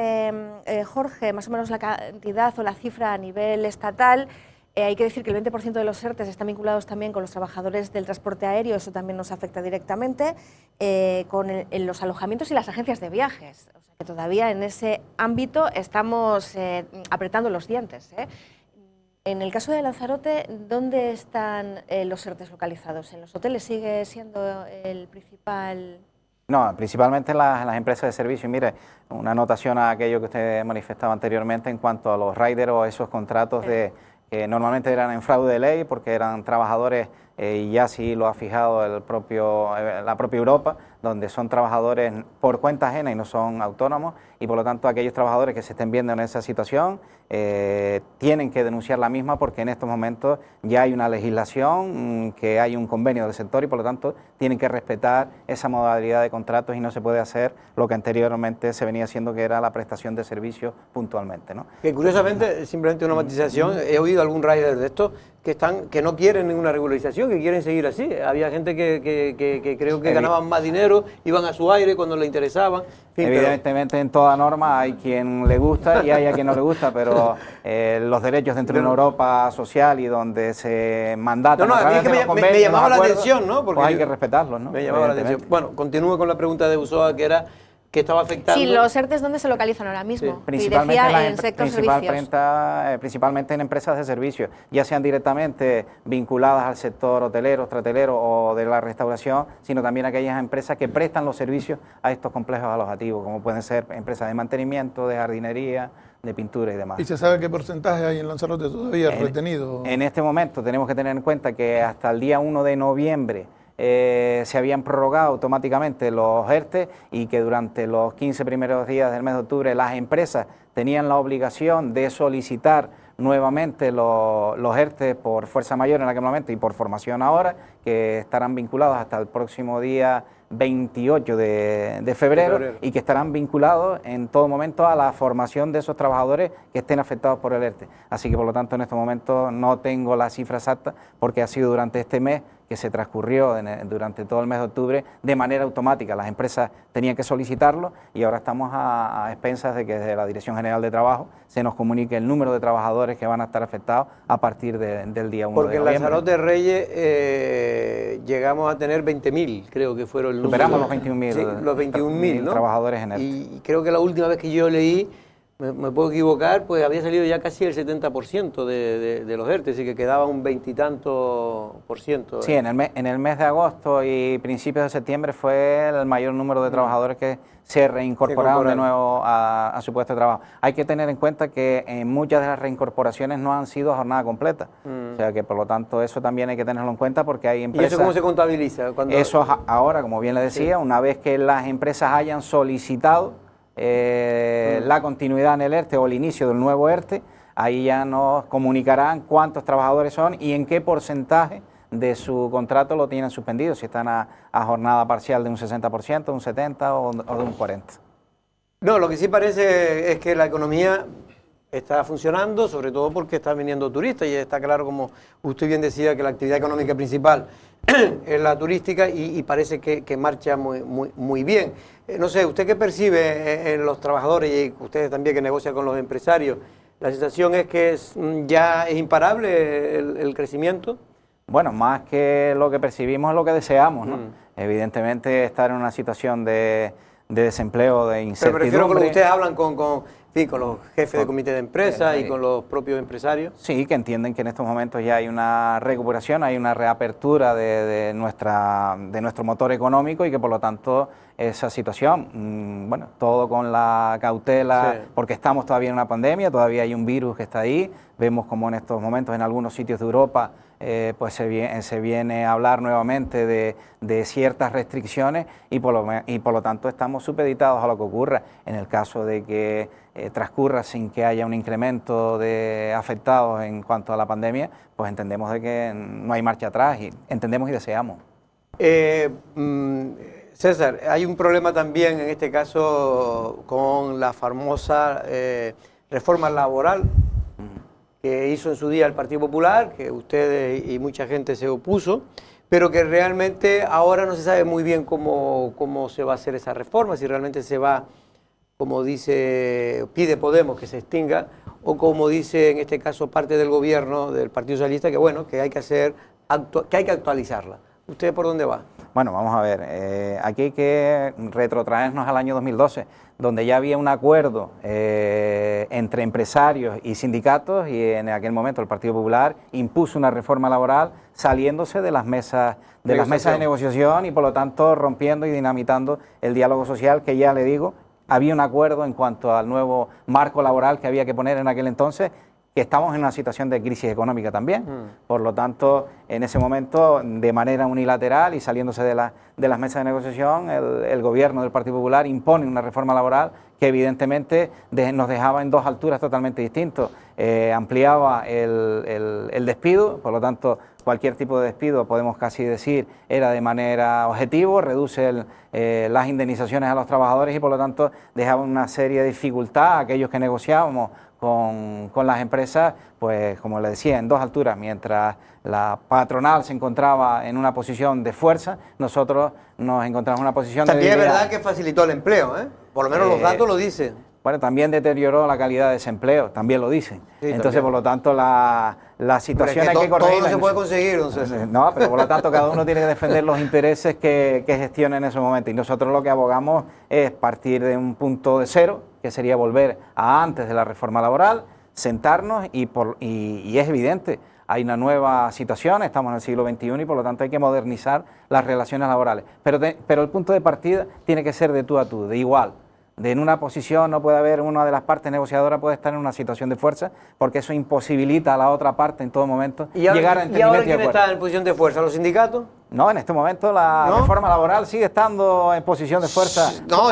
Jorge, más o menos la cantidad o la cifra a nivel estatal. Hay que decir que el 20% de los ERTEs están vinculados también con los trabajadores del transporte aéreo, eso también nos afecta directamente, en los alojamientos y las agencias de viajes. O sea que todavía en ese ámbito estamos apretando los dientes. En el caso de Lanzarote, ¿dónde están los ERTEs localizados? ¿En los hoteles sigue siendo el principal...? No, principalmente las empresas de servicio. Y mire, una anotación a aquello que usted manifestaba anteriormente en cuanto a los riders o esos contratos que normalmente eran en fraude de ley porque eran trabajadores, y ya sí lo ha fijado la propia Europa, donde son trabajadores por cuenta ajena y no son autónomos, y por lo tanto aquellos trabajadores que se estén viendo en esa situación tienen que denunciar la misma, porque en estos momentos ya hay una legislación, que hay un convenio del sector, y por lo tanto tienen que respetar esa modalidad de contratos y no se puede hacer lo que anteriormente se venía haciendo, que era la prestación de servicios puntualmente, ¿no? Que curiosamente, simplemente una matización, he oído algún rider de estos que no quieren ninguna regularización, que quieren seguir así. Había gente que creo que ganaban más dinero, iban a su aire cuando les interesaban. En fin, evidentemente en toda norma hay quien le gusta y hay a quien no le gusta, pero los derechos dentro de una Europa social y donde se mandatan a mí es que me llamaba la atención, ¿no? Porque hay que respetarlos, ¿no? Me llamaba la atención. Bueno, continúo con la pregunta de Usoa, que era que estaba afectando. Sí, los ERTEs, ¿dónde se localizan ahora mismo? Sí. Principalmente, decía, en sector servicios. Principalmente en empresas de servicios, ya sean directamente vinculadas al sector hotelero, extrahoteleros o de la restauración, sino también aquellas empresas que prestan los servicios a estos complejos alojativos, como pueden ser empresas de mantenimiento, de jardinería, de pintura y demás. ¿Y se sabe qué porcentaje hay en Lanzarote todavía retenido? En este momento tenemos que tener en cuenta que hasta el día 1 de noviembre se habían prorrogado automáticamente los ERTE, y que durante los 15 primeros días del mes de octubre las empresas tenían la obligación de solicitar nuevamente los ERTE por fuerza mayor en aquel momento y por formación ahora, que estarán vinculados hasta el próximo día 28 de febrero, y que estarán vinculados en todo momento a la formación de esos trabajadores que estén afectados por el ERTE. Así que por lo tanto en estos momentos no tengo la cifra exacta, porque ha sido durante este mes que se transcurrió durante todo el mes de octubre de manera automática. Las empresas tenían que solicitarlo, y ahora estamos a expensas de que desde la Dirección General de Trabajo se nos comunique el número de trabajadores que van a estar afectados a partir del día 1 porque de noviembre. Porque en Lanzarote Reyes llegamos a tener 20.000, creo que fueron el número. Superamos los 21.000. Sí, los 21.000, ¿no? Trabajadores en ERTE. Y creo que la última vez que yo leí, me puedo equivocar, pues había salido ya casi el 70% de los ERTE, así que quedaba un 20 y tanto por ciento. Sí, en el mes de agosto y principios de septiembre fue el mayor número de trabajadores que se reincorporaron de nuevo a su puesto de trabajo. Hay que tener en cuenta que muchas de las reincorporaciones no han sido a jornada completa, o sea que por lo tanto eso también hay que tenerlo en cuenta, porque hay empresas... ¿Y eso cómo se contabiliza? Eso ahora, como bien le decía, una vez que las empresas hayan solicitado la continuidad en el ERTE o el inicio del nuevo ERTE, ahí ya nos comunicarán cuántos trabajadores son y en qué porcentaje de su contrato lo tienen suspendido, si están a jornada parcial de un 60%, un 70% o de un 40%. No, lo que sí parece es que la economía está funcionando, sobre todo porque están viniendo turistas, y está claro, como usted bien decía, que la actividad económica principal es la turística, y parece que marcha muy bien. No sé, ¿usted qué percibe en los trabajadores, y ustedes también que negocian con los empresarios? ¿La sensación es que ya es imparable el crecimiento? Bueno, más que lo que percibimos es lo que deseamos, ¿no? Evidentemente estar en una situación de desempleo, de incertidumbre... Pero prefiero que lo que ustedes hablan con los jefes de comité de empresa y con los propios empresarios. Sí, que entienden que en estos momentos ya hay una recuperación, hay una reapertura de nuestro motor económico, y que por lo tanto esa situación, bueno, todo con la cautela, sí, porque estamos todavía en una pandemia, todavía hay un virus que está ahí, vemos como en estos momentos en algunos sitios de Europa pues se viene a hablar nuevamente de ciertas restricciones, y por lo tanto estamos supeditados a lo que ocurra. En el caso de que transcurra sin que haya un incremento de afectados en cuanto a la pandemia, pues entendemos de que no hay marcha atrás, y entendemos y deseamos. César, hay un problema también en este caso con la famosa reforma laboral que hizo en su día el Partido Popular, que ustedes y mucha gente se opuso, pero que realmente ahora no se sabe muy bien cómo se va a hacer esa reforma, si realmente se va como dice, pide Podemos que se extinga, o como dice en este caso parte del gobierno del Partido Socialista, que bueno, que hay que actualizarla. ¿Usted por dónde va? Bueno, vamos a ver, aquí hay que retrotraernos al año 2012, donde ya había un acuerdo entre empresarios y sindicatos, y en aquel momento el Partido Popular impuso una reforma laboral saliéndose de las mesas de negociación y por lo tanto rompiendo y dinamitando el diálogo social, que ya le digo, había un acuerdo en cuanto al nuevo marco laboral que había que poner en aquel entonces, que estamos en una situación de crisis económica también. Por lo tanto, en ese momento, de manera unilateral y saliéndose de las mesas de negociación, el gobierno del Partido Popular impone una reforma laboral que evidentemente nos dejaba en dos alturas totalmente distintas. Ampliaba el despido, por lo tanto, cualquier tipo de despido, podemos casi decir, era de manera objetivo, reduce las indemnizaciones a los trabajadores y por lo tanto dejaba una serie de dificultades a aquellos que negociábamos con las empresas, pues como le decía, en dos alturas. Mientras la patronal se encontraba en una posición de fuerza, nosotros nos encontramos en una posición de debilidad. También es verdad que facilitó el empleo, ¿eh? Por lo menos los datos lo dicen. Bueno, también deterioró la calidad de desempleo, también lo dicen. Sí, entonces, también. Por lo tanto, la situación hay que corregirla. Todo no se puede conseguir, entonces. No, pero por lo tanto, cada uno tiene que defender los intereses que gestiona en ese momento. Y nosotros lo que abogamos es partir de un punto de cero, que sería volver a antes de la reforma laboral, sentarnos y es evidente, hay una nueva situación, estamos en el siglo XXI y por lo tanto hay que modernizar las relaciones laborales. Pero el punto de partida tiene que ser de tú a tú, de igual. En una posición no puede haber, una de las partes negociadoras puede estar en una situación de fuerza, porque eso imposibilita a la otra parte en todo momento llegar a entendimiento. ¿Y ahora quién está en posición de fuerza? ¿Los sindicatos? No, en este momento la reforma laboral sigue estando en posición de fuerza. No,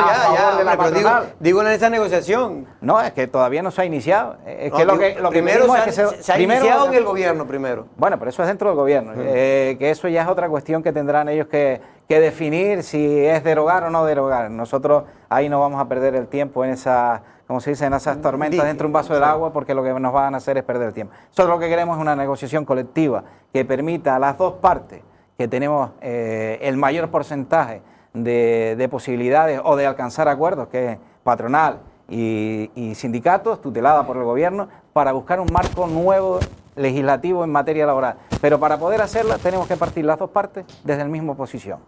pero digo en esa negociación. No, es que todavía no se ha iniciado. Es que lo primero se ha iniciado en el gobierno primero. Bueno, pero eso es dentro del gobierno. Que eso ya es otra cuestión que tendrán ellos que definir si es derogar o no derogar. Nosotros ahí no vamos a perder el tiempo en esas, como se dice, en esas tormentas dentro de un vaso del agua, porque lo que nos van a hacer es perder el tiempo. Nosotros lo que queremos es una negociación colectiva que permita a las dos partes que tenemos el mayor porcentaje de posibilidades o de alcanzar acuerdos, que es patronal y sindicatos, tutelada por el gobierno, para buscar un marco nuevo legislativo en materia laboral. Pero para poder hacerla tenemos que partir las dos partes desde la misma posición.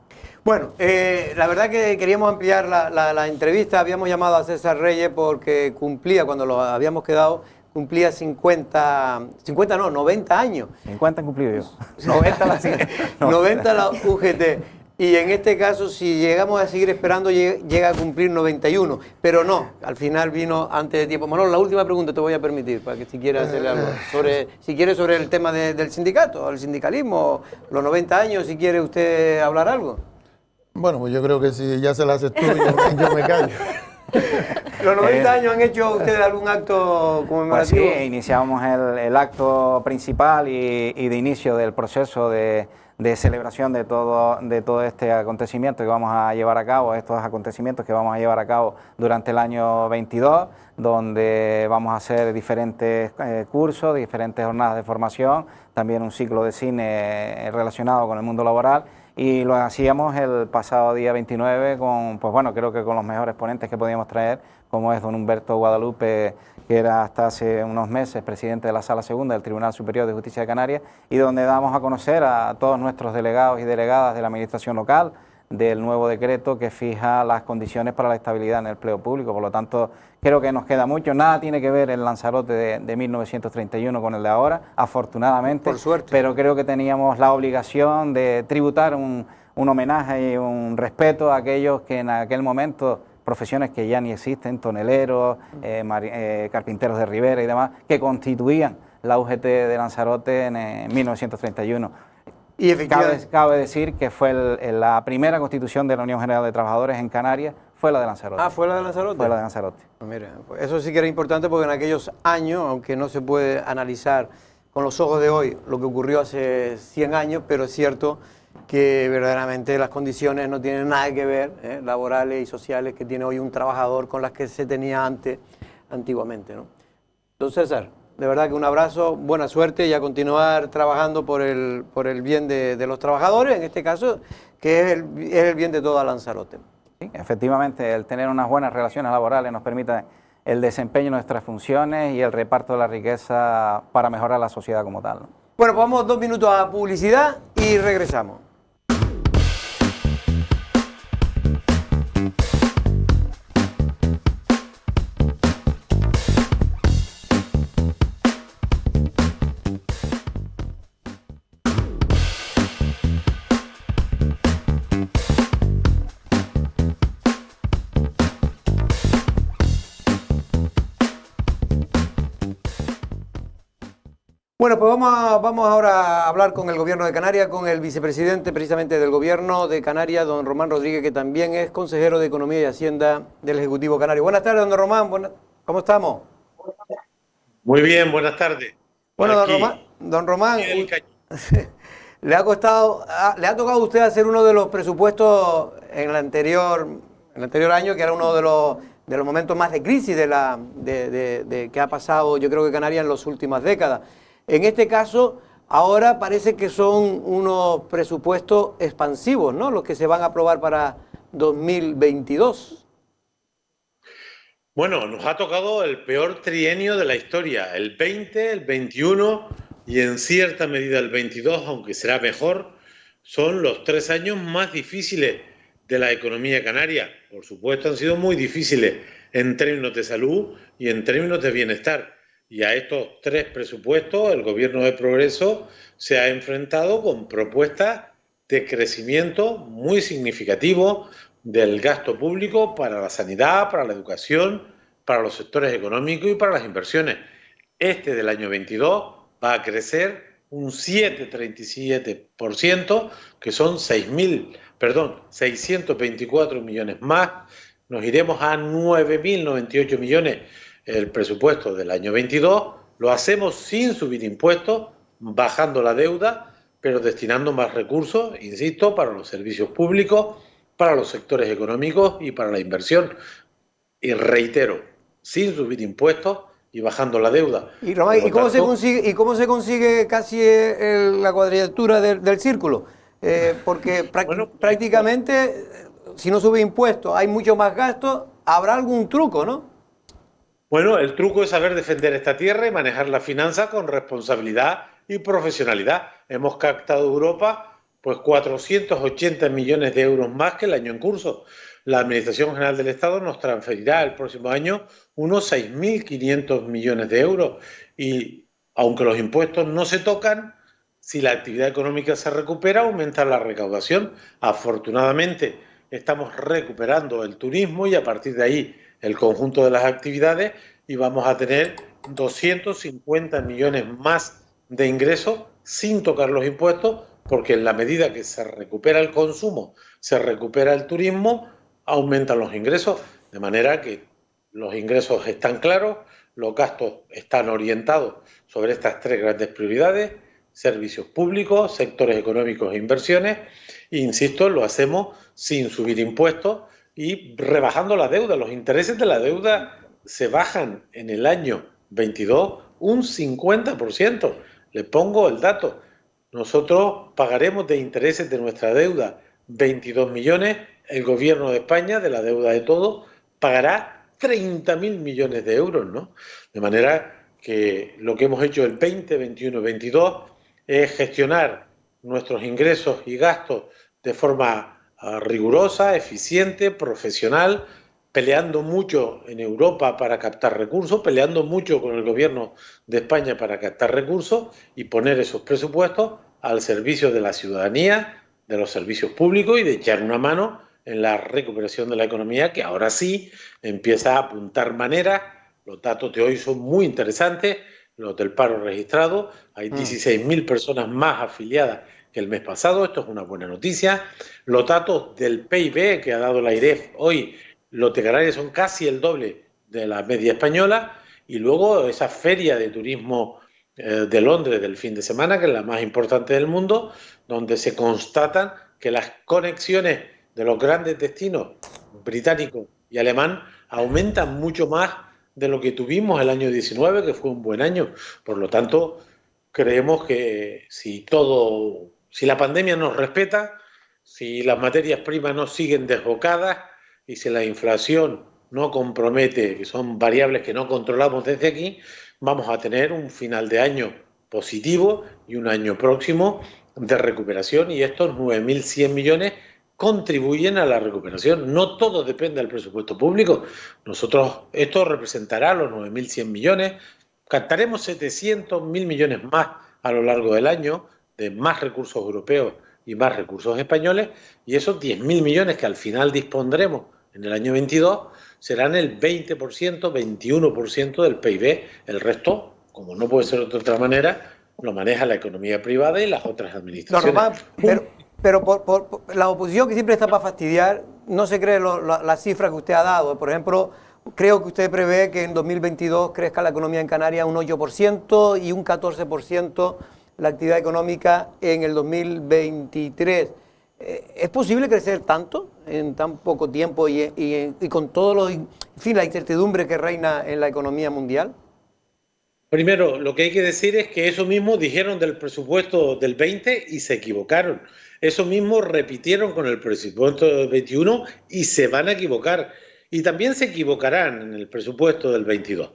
Bueno, la verdad que queríamos ampliar la entrevista. Habíamos llamado a César Reyes porque cumplía, cuando lo habíamos quedado, cumplía 90 años. 50 han cumplido yo. 90 la UGT. Y en este caso, si llegamos a seguir esperando, llega a cumplir 91. Pero no, al final vino antes de tiempo. Manolo, la última pregunta te voy a permitir, para que si quieres hacerle algo. Sobre el tema del sindicato, el sindicalismo, los 90 años, si quiere usted hablar algo. Bueno, pues yo creo que si ya se la haces tú, yo me callo. ¿Los 90 años han hecho ustedes algún acto conmemorativo? Pues sí, iniciamos el acto principal y de inicio del proceso de celebración de todo este acontecimiento que vamos a llevar a cabo, estos acontecimientos que vamos a llevar a cabo durante el año 22, donde vamos a hacer diferentes cursos, diferentes jornadas de formación, también un ciclo de cine relacionado con el mundo laboral. Y lo hacíamos el pasado día 29 creo que con los mejores ponentes que podíamos traer, como es don Humberto Guadalupe, que era hasta hace unos meses presidente de la Sala Segunda del Tribunal Superior de Justicia de Canarias, y donde damos a conocer a todos nuestros delegados y delegadas de la administración local del nuevo decreto que fija las condiciones para la estabilidad en el empleo público. Por lo tanto, creo que nos queda mucho. Nada tiene que ver el Lanzarote de 1931 con el de ahora, afortunadamente. Por suerte. Pero creo que teníamos la obligación de tributar un homenaje y un respeto a aquellos que en aquel momento, profesiones que ya ni existen, toneleros, carpinteros de Ribera y demás, que constituían la UGT de Lanzarote en 1931. Y cabe decir que fue la primera constitución de la Unión General de Trabajadores en Canarias, fue la de Lanzarote. Ah, ¿fue la de Lanzarote? Fue la de Lanzarote. Pues mira, pues eso sí que era importante porque en aquellos años, aunque no se puede analizar con los ojos de hoy lo que ocurrió hace 100 años, pero es cierto que verdaderamente las condiciones no tienen nada que ver, laborales y sociales, que tiene hoy un trabajador con las que se tenía antiguamente, ¿no? Don César, de verdad que un abrazo, buena suerte y a continuar trabajando por el bien de los trabajadores, en este caso, que es el bien de toda Lanzarote. Sí, efectivamente, el tener unas buenas relaciones laborales nos permite el desempeño de nuestras funciones y el reparto de la riqueza para mejorar la sociedad como tal, ¿no? Bueno, pues vamos 2 minutos a publicidad y regresamos. Bueno, pues vamos ahora a hablar con el Gobierno de Canarias, con el vicepresidente precisamente del Gobierno de Canarias, don Román Rodríguez, que también es consejero de Economía y Hacienda del Ejecutivo Canario. Buenas tardes, don Román, ¿cómo estamos? Muy bien, buenas tardes. Bueno, don Román, le ha tocado a usted hacer uno de los presupuestos en el anterior año, que era uno de los momentos más de crisis que ha pasado, yo creo que Canarias en las últimas décadas. En este caso, ahora parece que son unos presupuestos expansivos, ¿no?, los que se van a aprobar para 2022. Bueno, nos ha tocado el peor trienio de la historia, el 20, el 21 y en cierta medida el 22, aunque será mejor, son los 3 años más difíciles de la economía canaria. Por supuesto, han sido muy difíciles en términos de salud y en términos de bienestar. Y a estos 3 presupuestos, el Gobierno de Progreso se ha enfrentado con propuestas de crecimiento muy significativo del gasto público para la sanidad, para la educación, para los sectores económicos y para las inversiones. Este del año 22 va a crecer un 7,37%, que son 624 millones más. Nos iremos a 9.098 millones el presupuesto del año 22. Lo hacemos sin subir impuestos, bajando la deuda, pero destinando más recursos, insisto, para los servicios públicos, para los sectores económicos y para la inversión. Y reitero, sin subir impuestos y bajando la deuda. Y Román, ¿y cómo se consigue casi la cuadratura del círculo? Porque prácticamente, si no sube impuestos, hay mucho más gasto, habrá algún truco, ¿no? Bueno, el truco es saber defender esta tierra y manejar la finanza con responsabilidad y profesionalidad. Hemos captado Europa pues 480 millones de euros más que el año en curso. La Administración General del Estado nos transferirá el próximo año unos 6.500 millones de euros. Y aunque los impuestos no se tocan, si la actividad económica se recupera, aumenta la recaudación. Afortunadamente, estamos recuperando el turismo y a partir de ahí el conjunto de las actividades y vamos a tener 250 millones más de ingresos sin tocar los impuestos, porque en la medida que se recupera el consumo, se recupera el turismo, aumentan los ingresos, de manera que los ingresos están claros, los gastos están orientados sobre estas 3 grandes prioridades: servicios públicos, sectores económicos e inversiones. E insisto, lo hacemos sin subir impuestos y rebajando la deuda. Los intereses de la deuda se bajan en el año 22 un 50%. Le pongo el dato. Nosotros pagaremos de intereses de nuestra deuda 22 millones. El Gobierno de España, de la deuda de todos, pagará 30.000 millones de euros, ¿no? De manera que lo que hemos hecho el 20, 21, 22 es gestionar nuestros ingresos y gastos de forma rigurosa, eficiente, profesional, peleando mucho en Europa para captar recursos, peleando mucho con el Gobierno de España para captar recursos y poner esos presupuestos al servicio de la ciudadanía, de los servicios públicos y de echar una mano en la recuperación de la economía, que ahora sí empieza a apuntar maneras. Los datos de hoy son muy interesantes, los del paro registrado, hay 16.000 personas más afiliadas que el mes pasado, esto es una buena noticia. Los datos del PIB que ha dado la IREF hoy, los de Canarias son casi el doble de la media española, y luego esa feria de turismo de Londres del fin de semana, que es la más importante del mundo, donde se constatan que las conexiones de los grandes destinos británico y alemán aumentan mucho más de lo que tuvimos el año 19, que fue un buen año. Por lo tanto, creemos que si la pandemia nos respeta, si las materias primas no siguen desbocadas, y si la inflación no compromete, que son variables que no controlamos desde aquí, vamos a tener un final de año positivo y un año próximo de recuperación, y estos 9.100 millones contribuyen a la recuperación. No todo depende del presupuesto público. Esto representará los 9.100 millones, captaremos 700.000 millones más a lo largo del año, de más recursos europeos y más recursos españoles, y esos 10.000 millones que al final dispondremos en el año 22 serán el 20%, 21% del PIB. El resto, como no puede ser de otra manera, lo maneja la economía privada y las otras administraciones. No, Román, pero por la oposición, que siempre está para fastidiar, no se cree la cifra que usted ha dado. Por ejemplo, creo que usted prevé que en 2022 crezca la economía en Canarias un 8% y un 14% la actividad económica en el 2023. ¿Es posible crecer tanto en tan poco tiempo y con todo la incertidumbre que reina en la economía mundial? Primero, lo que hay que decir es que eso mismo dijeron del presupuesto del 20 y se equivocaron. Eso mismo repitieron con el presupuesto del 21 y se van a equivocar. Y también se equivocarán en el presupuesto del 22.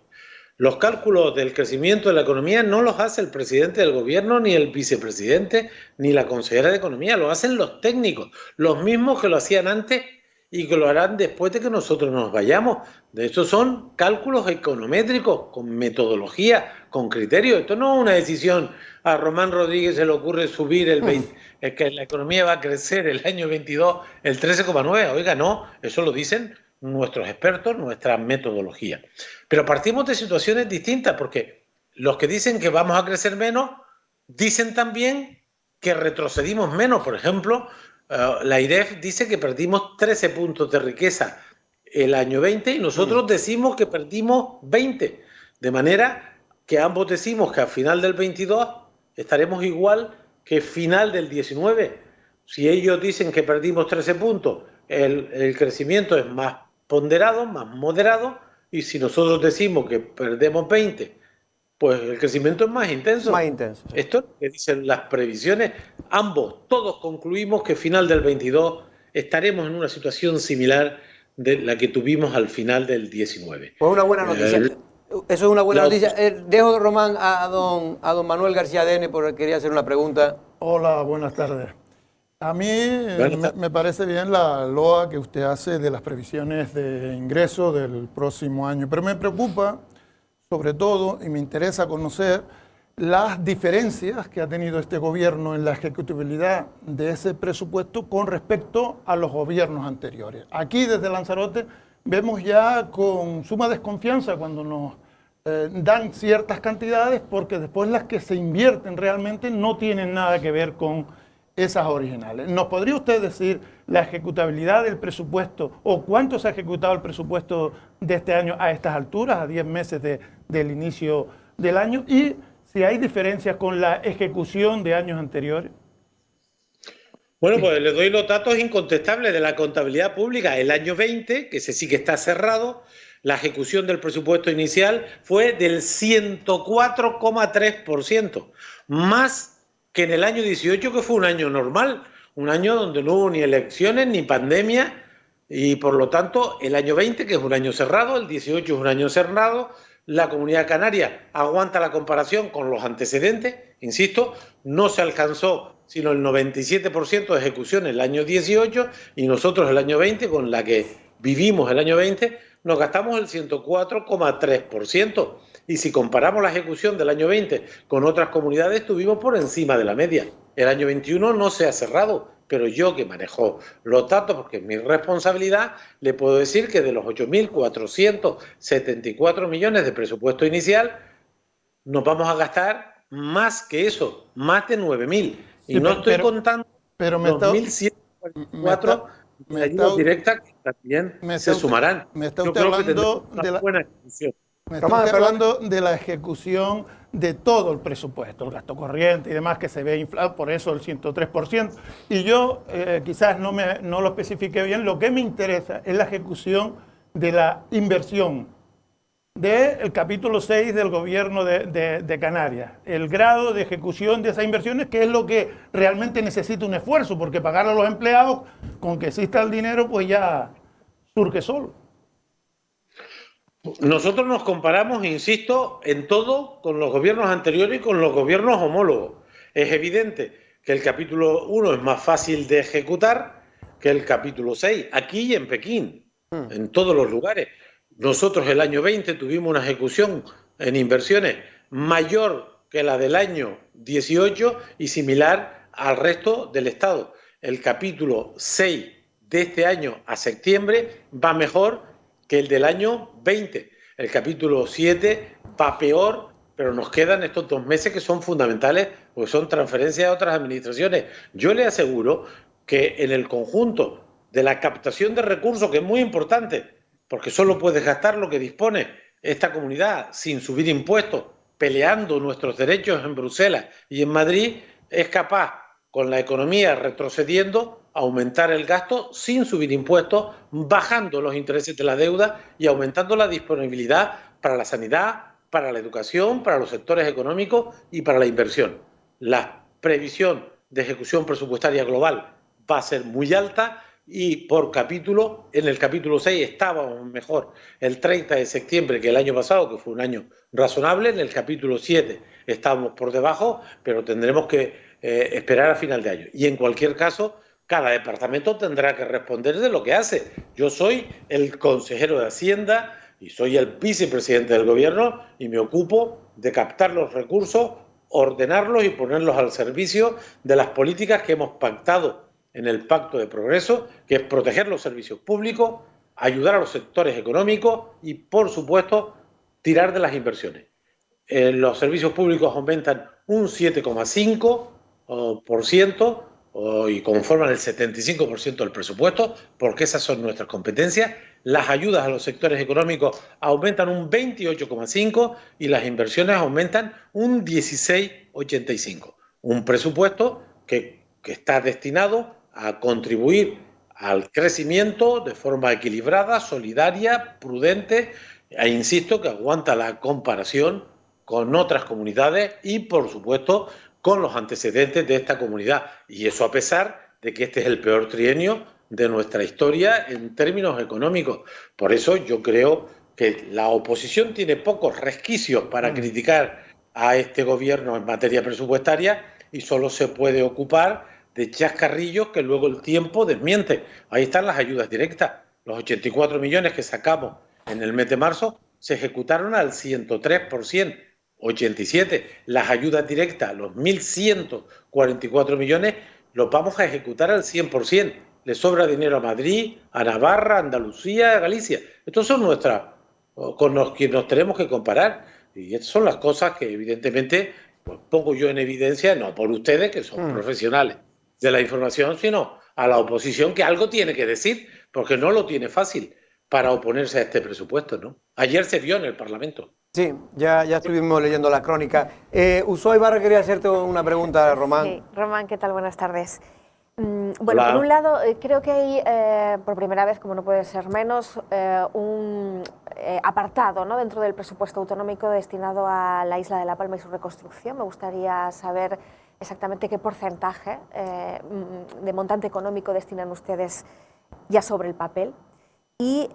Los cálculos del crecimiento de la economía no los hace el presidente del gobierno, ni el vicepresidente, ni la consejera de Economía. Lo hacen los técnicos, los mismos que lo hacían antes y que lo harán después de que nosotros nos vayamos. De hecho, son cálculos econométricos, con metodología, con criterio. Esto no es una decisión. A Román Rodríguez se le ocurre subir es que la economía va a crecer el año 22 el 13,9. Oiga, no, eso lo dicen nuestros expertos, nuestra metodología. Pero partimos de situaciones distintas, porque los que dicen que vamos a crecer menos, dicen también que retrocedimos menos. Por ejemplo, la IREF dice que perdimos 13 puntos de riqueza el año 20 y nosotros decimos que perdimos 20. De manera que ambos decimos que al final del 22 estaremos igual que final del 19. Si ellos dicen que perdimos 13 puntos, el crecimiento es más ponderado, más moderado, y si nosotros decimos que perdemos 20, pues el crecimiento es más intenso. Más intenso. Sí. Esto es lo que dicen las previsiones. Todos concluimos que final del 22 estaremos en una situación similar de la que tuvimos al final del 19. Pues una buena noticia. Eso es una buena noticia. Dejo, Román, a don Manuel García Dene, porque quería hacer una pregunta. Hola, buenas tardes. A mí me parece bien la loa que usted hace de las previsiones de ingreso del próximo año, pero me preocupa sobre todo, y me interesa conocer las diferencias que ha tenido este gobierno en la ejecutabilidad de ese presupuesto con respecto a los gobiernos anteriores. Aquí desde Lanzarote vemos ya con suma desconfianza cuando nos dan ciertas cantidades, porque después las que se invierten realmente no tienen nada que ver con esas originales. ¿Nos podría usted decir la ejecutabilidad del presupuesto o cuánto se ha ejecutado el presupuesto de este año a estas alturas, a 10 meses del inicio del año, y si hay diferencias con la ejecución de años anteriores? Bueno, pues le doy los datos incontestables de la contabilidad pública. El año 20, que ese sí que está cerrado, la ejecución del presupuesto inicial fue del 104,3%, más que en el año 18, que fue un año normal, un año donde no hubo ni elecciones ni pandemia, y por lo tanto el año 20, que es un año cerrado, el 18 es un año cerrado, la Comunidad Canaria aguanta la comparación con los antecedentes, insisto, no se alcanzó sino el 97% de ejecución el año 18, y nosotros el año 20, con la que vivimos el año 20, nos gastamos el 104,3%. Y si comparamos la ejecución del año 20 con otras comunidades, estuvimos por encima de la media. El año 21 no se ha cerrado, pero yo, que manejo los datos, porque es mi responsabilidad, le puedo decir que de los 8.474 millones de presupuesto inicial, nos vamos a gastar más que eso, más de 9.000. Y sí, no estoy contando los 1.144 de ayuda directa, que también se sumarán. Me está usted hablando de la buena ejecución. Me está hablando de la ejecución de todo el presupuesto, el gasto corriente y demás, que se ve inflado, por eso el 103%. Y yo quizás no lo especifique bien, lo que me interesa es la ejecución de la inversión del capítulo 6 del gobierno de Canarias. El grado de ejecución de esas inversiones, que es lo que realmente necesita un esfuerzo, porque pagar a los empleados, con que exista el dinero, pues ya Turquesol. Nosotros nos comparamos, insisto, en todo con los gobiernos anteriores y con los gobiernos homólogos. Es evidente que el capítulo 1 es más fácil de ejecutar que el capítulo 6, aquí y en Pekín, en todos los lugares. Nosotros el año 20 tuvimos una ejecución en inversiones mayor que la del año 18 y similar al resto del Estado. El capítulo 6 de este año a septiembre va mejor que el del año 20. El capítulo 7 va peor, pero nos quedan estos 2 meses que son fundamentales, porque son transferencias a otras administraciones. Yo le aseguro que en el conjunto de la captación de recursos, que es muy importante, porque solo puedes gastar lo que dispone esta comunidad sin subir impuestos, peleando nuestros derechos en Bruselas y en Madrid, es capaz, con la economía retrocediendo, aumentar el gasto sin subir impuestos, bajando los intereses de la deuda y aumentando la disponibilidad para la sanidad, para la educación, para los sectores económicos y para la inversión. La previsión de ejecución presupuestaria global va a ser muy alta y por capítulo, en el capítulo 6 estábamos mejor el 30 de septiembre que el año pasado, que fue un año razonable. En el capítulo 7 estábamos por debajo, pero tendremos que esperar a final de año. Y en cualquier caso, cada departamento tendrá que responder de lo que hace. Yo soy el consejero de Hacienda y soy el vicepresidente del gobierno y me ocupo de captar los recursos, ordenarlos y ponerlos al servicio de las políticas que hemos pactado en el Pacto de Progreso, que es proteger los servicios públicos, ayudar a los sectores económicos y, por supuesto, tirar de las inversiones. Los servicios públicos aumentan un 7,5% y conforman el 75% del presupuesto, porque esas son nuestras competencias. Las ayudas a los sectores económicos aumentan un 28,5% y las inversiones aumentan un 16,85%. Un presupuesto que está destinado a contribuir al crecimiento de forma equilibrada, solidaria, prudente, e insisto que aguanta la comparación con otras comunidades y, por supuesto, con los antecedentes de esta comunidad. Y eso a pesar de que este es el peor trienio de nuestra historia en términos económicos. Por eso yo creo que la oposición tiene pocos resquicios para criticar a este gobierno en materia presupuestaria y solo se puede ocupar de chascarrillos que luego el tiempo desmiente. Ahí están las ayudas directas. Los 84 millones que sacamos en el mes de marzo se ejecutaron al 103%. 87. Las ayudas directas, los 1.144 millones, los vamos a ejecutar al 100%. Le sobra dinero a Madrid, a Navarra, a Andalucía, a Galicia. Estos son nuestras, con los que nos tenemos que comparar. Y estas son las cosas que evidentemente pues, pongo yo en evidencia, no por ustedes, que son profesionales de la información, sino a la oposición, que algo tiene que decir, porque no lo tiene fácil para oponerse a este presupuesto, ¿no? Ayer se vio en el Parlamento. Sí, ya estuvimos leyendo la crónica. Usó Ibarra quería hacerte una pregunta, Román. Sí, Román, ¿qué tal? Buenas tardes. Bueno, Hola. por un lado, creo que hay, por primera vez, como no puede ser menos, un apartado, ¿no?, dentro del presupuesto autonómico destinado a la isla de La Palma y su reconstrucción. Me gustaría saber exactamente qué porcentaje de montante económico destinan ustedes ya sobre el papel. Y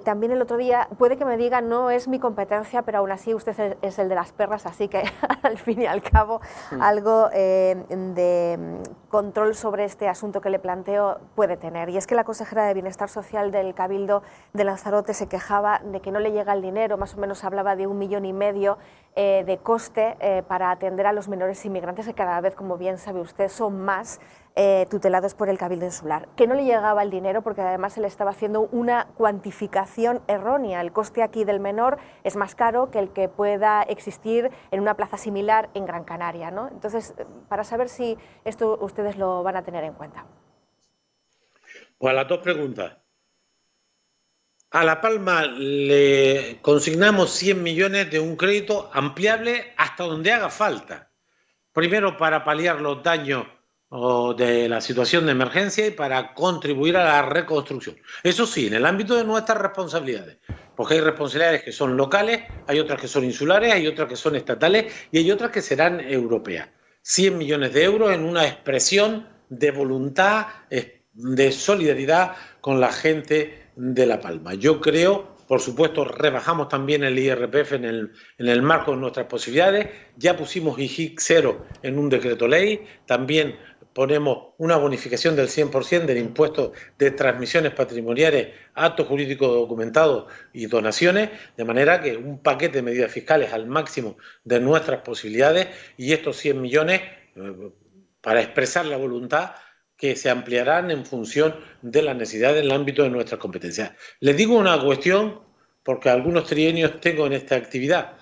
también el otro día, puede que me diga, no es mi competencia, pero aún así usted es el de las perras, así que al fin y al cabo algo de control sobre este asunto que le planteo puede tener. Y es que la consejera de Bienestar Social del Cabildo de Lanzarote se quejaba de que no le llega el dinero, más o menos hablaba de 1,5 millones de coste para atender a los menores inmigrantes, que cada vez, como bien sabe usted, son más tutelados por el Cabildo Insular. Que no le llegaba el dinero porque además se le estaba haciendo una cuantificación errónea. El coste aquí del menor es más caro que el que pueda existir en una plaza similar en Gran Canaria, ¿no? Entonces, para saber si esto ustedes lo van a tener en cuenta. Pues a las dos preguntas. A La Palma le consignamos 100 millones de un crédito ampliable hasta donde haga falta. Primero, para paliar los daños de la situación de emergencia y para contribuir a la reconstrucción. Eso sí, en el ámbito de nuestras responsabilidades, porque hay responsabilidades que son locales, hay otras que son insulares, hay otras que son estatales y hay otras que serán europeas. 100 millones de euros en una expresión de voluntad, de solidaridad con la gente de La Palma. Yo creo, por supuesto, rebajamos también el IRPF en el marco de nuestras posibilidades, ya pusimos IGIC 0 en un decreto ley, también ponemos una bonificación del 100% del impuesto de transmisiones patrimoniales, actos jurídicos documentados y donaciones, de manera que un paquete de medidas fiscales al máximo de nuestras posibilidades y estos 100 millones para expresar la voluntad que se ampliarán en función de las necesidades en el ámbito de nuestras competencias. Les digo una cuestión, porque algunos trienios tengo en esta actividad.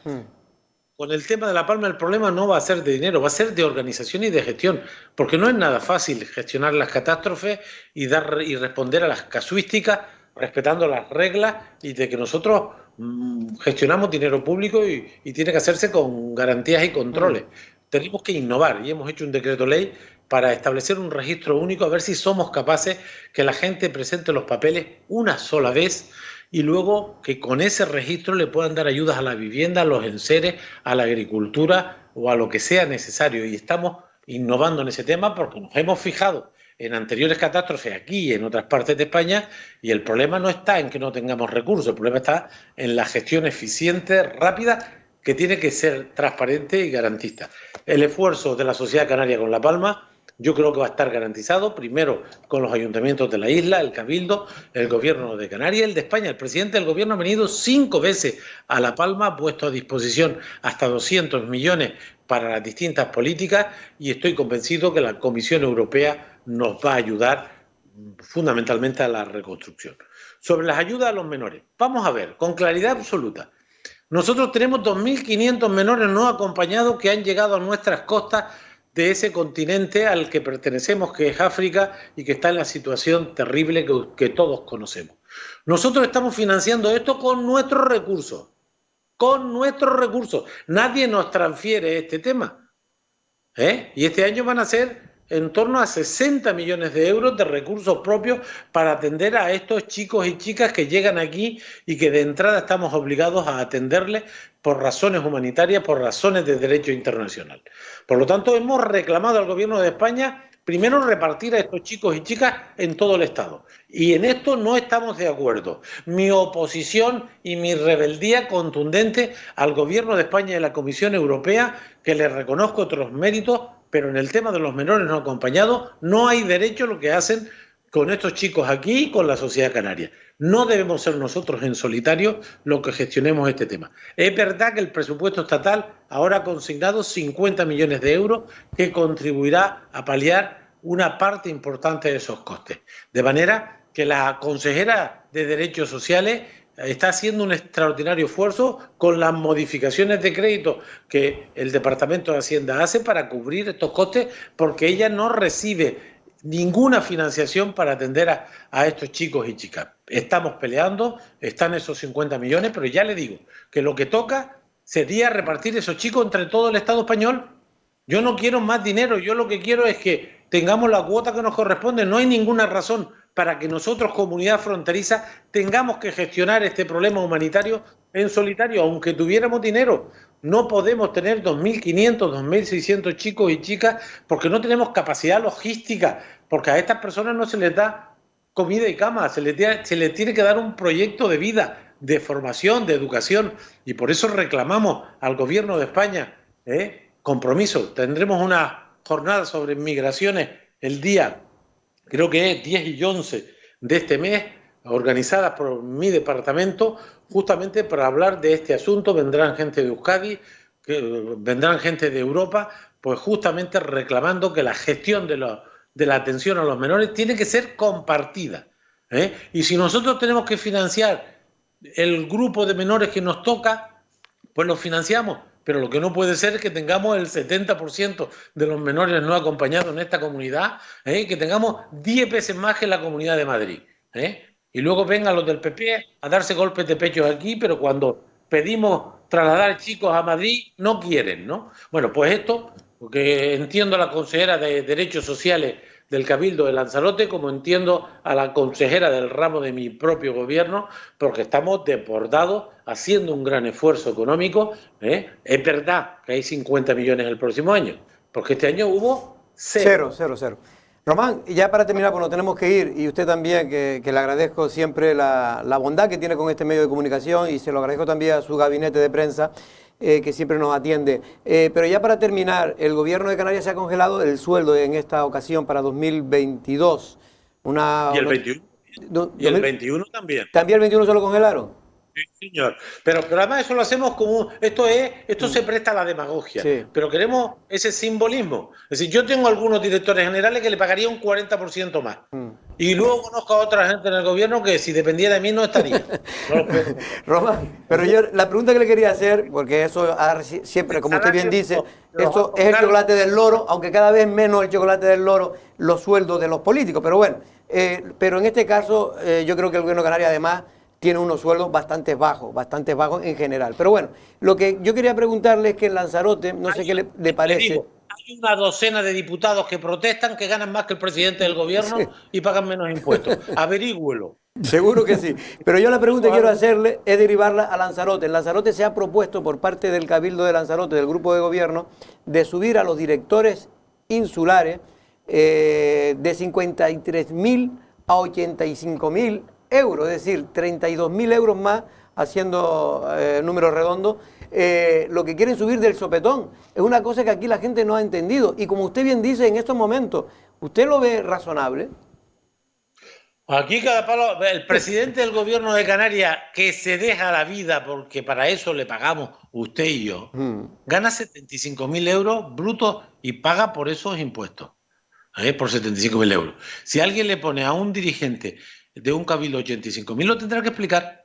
Con el tema de La Palma el problema no va a ser de dinero, va a ser de organización y de gestión, porque no es nada fácil gestionar las catástrofes y responder a las casuísticas respetando las reglas y de que nosotros gestionamos dinero público y tiene que hacerse con garantías y controles. Tenemos que innovar y hemos hecho un decreto ley para establecer un registro único, a ver si somos capaces que la gente presente los papeles una sola vez y luego que con ese registro le puedan dar ayudas a la vivienda, a los enseres, a la agricultura o a lo que sea necesario. Y estamos innovando en ese tema porque nos hemos fijado en anteriores catástrofes aquí y en otras partes de España y el problema no está en que no tengamos recursos, el problema está en la gestión eficiente, rápida, que tiene que ser transparente y garantista. El esfuerzo de la sociedad canaria con La Palma yo creo que va a estar garantizado, primero con los ayuntamientos de la isla, el Cabildo, el Gobierno de Canarias, el de España. El presidente del Gobierno ha venido 5 veces a La Palma, ha puesto a disposición hasta 200 millones para las distintas políticas y estoy convencido que la Comisión Europea nos va a ayudar fundamentalmente a la reconstrucción. Sobre las ayudas a los menores, vamos a ver, con claridad absoluta. Nosotros tenemos 2.500 menores no acompañados que han llegado a nuestras costas de ese continente al que pertenecemos, que es África, y que está en la situación terrible que todos conocemos. Nosotros estamos financiando esto con nuestros recursos. Con nuestros recursos. Nadie nos transfiere este tema. Y este año van a ser en torno a 60 millones de euros de recursos propios para atender a estos chicos y chicas que llegan aquí y que de entrada estamos obligados a atenderles por razones humanitarias, por razones de derecho internacional. Por lo tanto, hemos reclamado al Gobierno de España primero repartir a estos chicos y chicas en todo el Estado. Y en esto no estamos de acuerdo. Mi oposición y mi rebeldía contundente al Gobierno de España y a la Comisión Europea, que les reconozco otros méritos, pero en el tema de los menores no acompañados no hay derecho a lo que hacen con estos chicos aquí y con la sociedad canaria. No debemos ser nosotros en solitario los que gestionemos este tema. Es verdad que el presupuesto estatal ahora ha consignado 50 millones de euros que contribuirá a paliar una parte importante de esos costes. De manera que la consejera de Derechos Sociales está haciendo un extraordinario esfuerzo con las modificaciones de crédito que el Departamento de Hacienda hace para cubrir estos costes, porque ella no recibe ninguna financiación para atender a estos chicos y chicas. Estamos peleando, están esos 50 millones, pero ya le digo que lo que toca sería repartir esos chicos entre todo el Estado español. Yo no quiero más dinero, yo lo que quiero es que tengamos la cuota que nos corresponde. No hay ninguna razón para que nosotros, comunidad fronteriza, tengamos que gestionar este problema humanitario en solitario, aunque tuviéramos dinero. No podemos tener 2.500, 2.600 chicos y chicas porque no tenemos capacidad logística, porque a estas personas no se les da comida y cama, se les tiene que dar un proyecto de vida, de formación, de educación, y por eso reclamamos al Gobierno de España compromiso. Tendremos una jornada sobre migraciones el día, creo que es 10 y 11 de este mes, organizadas por mi departamento, justamente para hablar de este asunto. Vendrán gente de Euskadi, vendrán gente de Europa, pues justamente reclamando que la gestión de la atención a los menores tiene que ser compartida. Y si nosotros tenemos que financiar el grupo de menores que nos toca, pues lo financiamos. Pero lo que no puede ser es que tengamos el 70% de los menores no acompañados en esta comunidad, que tengamos 10 veces más que en la Comunidad de Madrid. Y luego vengan los del PP a darse golpes de pecho aquí, pero cuando pedimos trasladar chicos a Madrid no quieren, ¿no? Bueno, pues esto, porque entiendo a la consejera de Derechos Sociales del Cabildo de Lanzarote, como entiendo a la consejera del ramo de mi propio gobierno, porque estamos desbordados haciendo un gran esfuerzo económico. Es verdad que hay 50 millones el próximo año, porque este año hubo cero. Cero. Román, y ya para terminar, pues nos tenemos que ir, y usted también, que le agradezco siempre la bondad que tiene con este medio de comunicación, y se lo agradezco también a su gabinete de prensa, que siempre nos atiende. Pero ya para terminar, el gobierno de Canarias se ha congelado el sueldo en esta ocasión para 2022. Y el 21. Y el 21 también. ¿También el 21 se lo congelaron? Sí, señor. Pero además eso lo hacemos como... Esto se presta a la demagogia. Sí. Pero queremos ese simbolismo. Es decir, yo tengo algunos directores generales que le pagaría un 40% más. Y luego conozco a otra gente en el gobierno que si dependiera de mí no estaría. Román, pero yo la pregunta que le quería hacer, porque eso siempre, como usted bien dice, eso es el chocolate del loro, aunque cada vez menos el chocolate del loro, los sueldos de los políticos. Pero bueno, pero en este caso yo creo que el gobierno de Canarias además tiene unos sueldos bastante bajos en general. Pero bueno, lo que yo quería preguntarle es que en Lanzarote, no sé qué le parece... Hay una docena de diputados que protestan que ganan más que el presidente del gobierno y pagan menos impuestos. Averígüelo. Seguro que sí. Pero yo la pregunta que quiero hacerle es derivarla a Lanzarote. En Lanzarote se ha propuesto por parte del Cabildo de Lanzarote, del grupo de gobierno, de subir a los directores insulares de 53.000 a 85.000 euros, es decir, 32.000 euros más, haciendo números redondos, lo que quieren subir del sopetón. Es una cosa que aquí la gente no ha entendido. Y como usted bien dice, en estos momentos, ¿usted lo ve razonable? Aquí cada palo, el presidente del gobierno de Canarias, que se deja la vida porque para eso le pagamos usted y yo, gana 75.000 euros brutos y paga por esos impuestos, por 75.000 euros. Si alguien le pone a un dirigente de un cabildo 85.000, lo tendrá que explicar.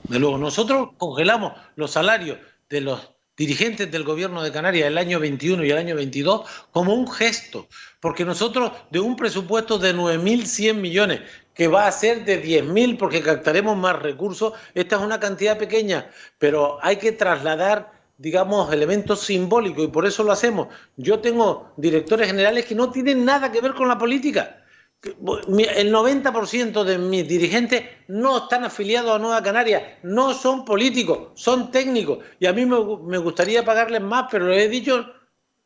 De luego, nosotros congelamos los salarios de los dirigentes del gobierno de Canarias el año 21 y el año 22 como un gesto, porque nosotros de un presupuesto de 9.100 millones, que va a ser de 10.000 porque captaremos más recursos, esta es una cantidad pequeña, pero hay que trasladar, digamos, elementos simbólicos y por eso lo hacemos. Yo tengo directores generales que no tienen nada que ver con la política. El 90% de mis dirigentes no están afiliados a Nueva Canarias, no son políticos, son técnicos. Y a mí me gustaría pagarles más, pero les he dicho,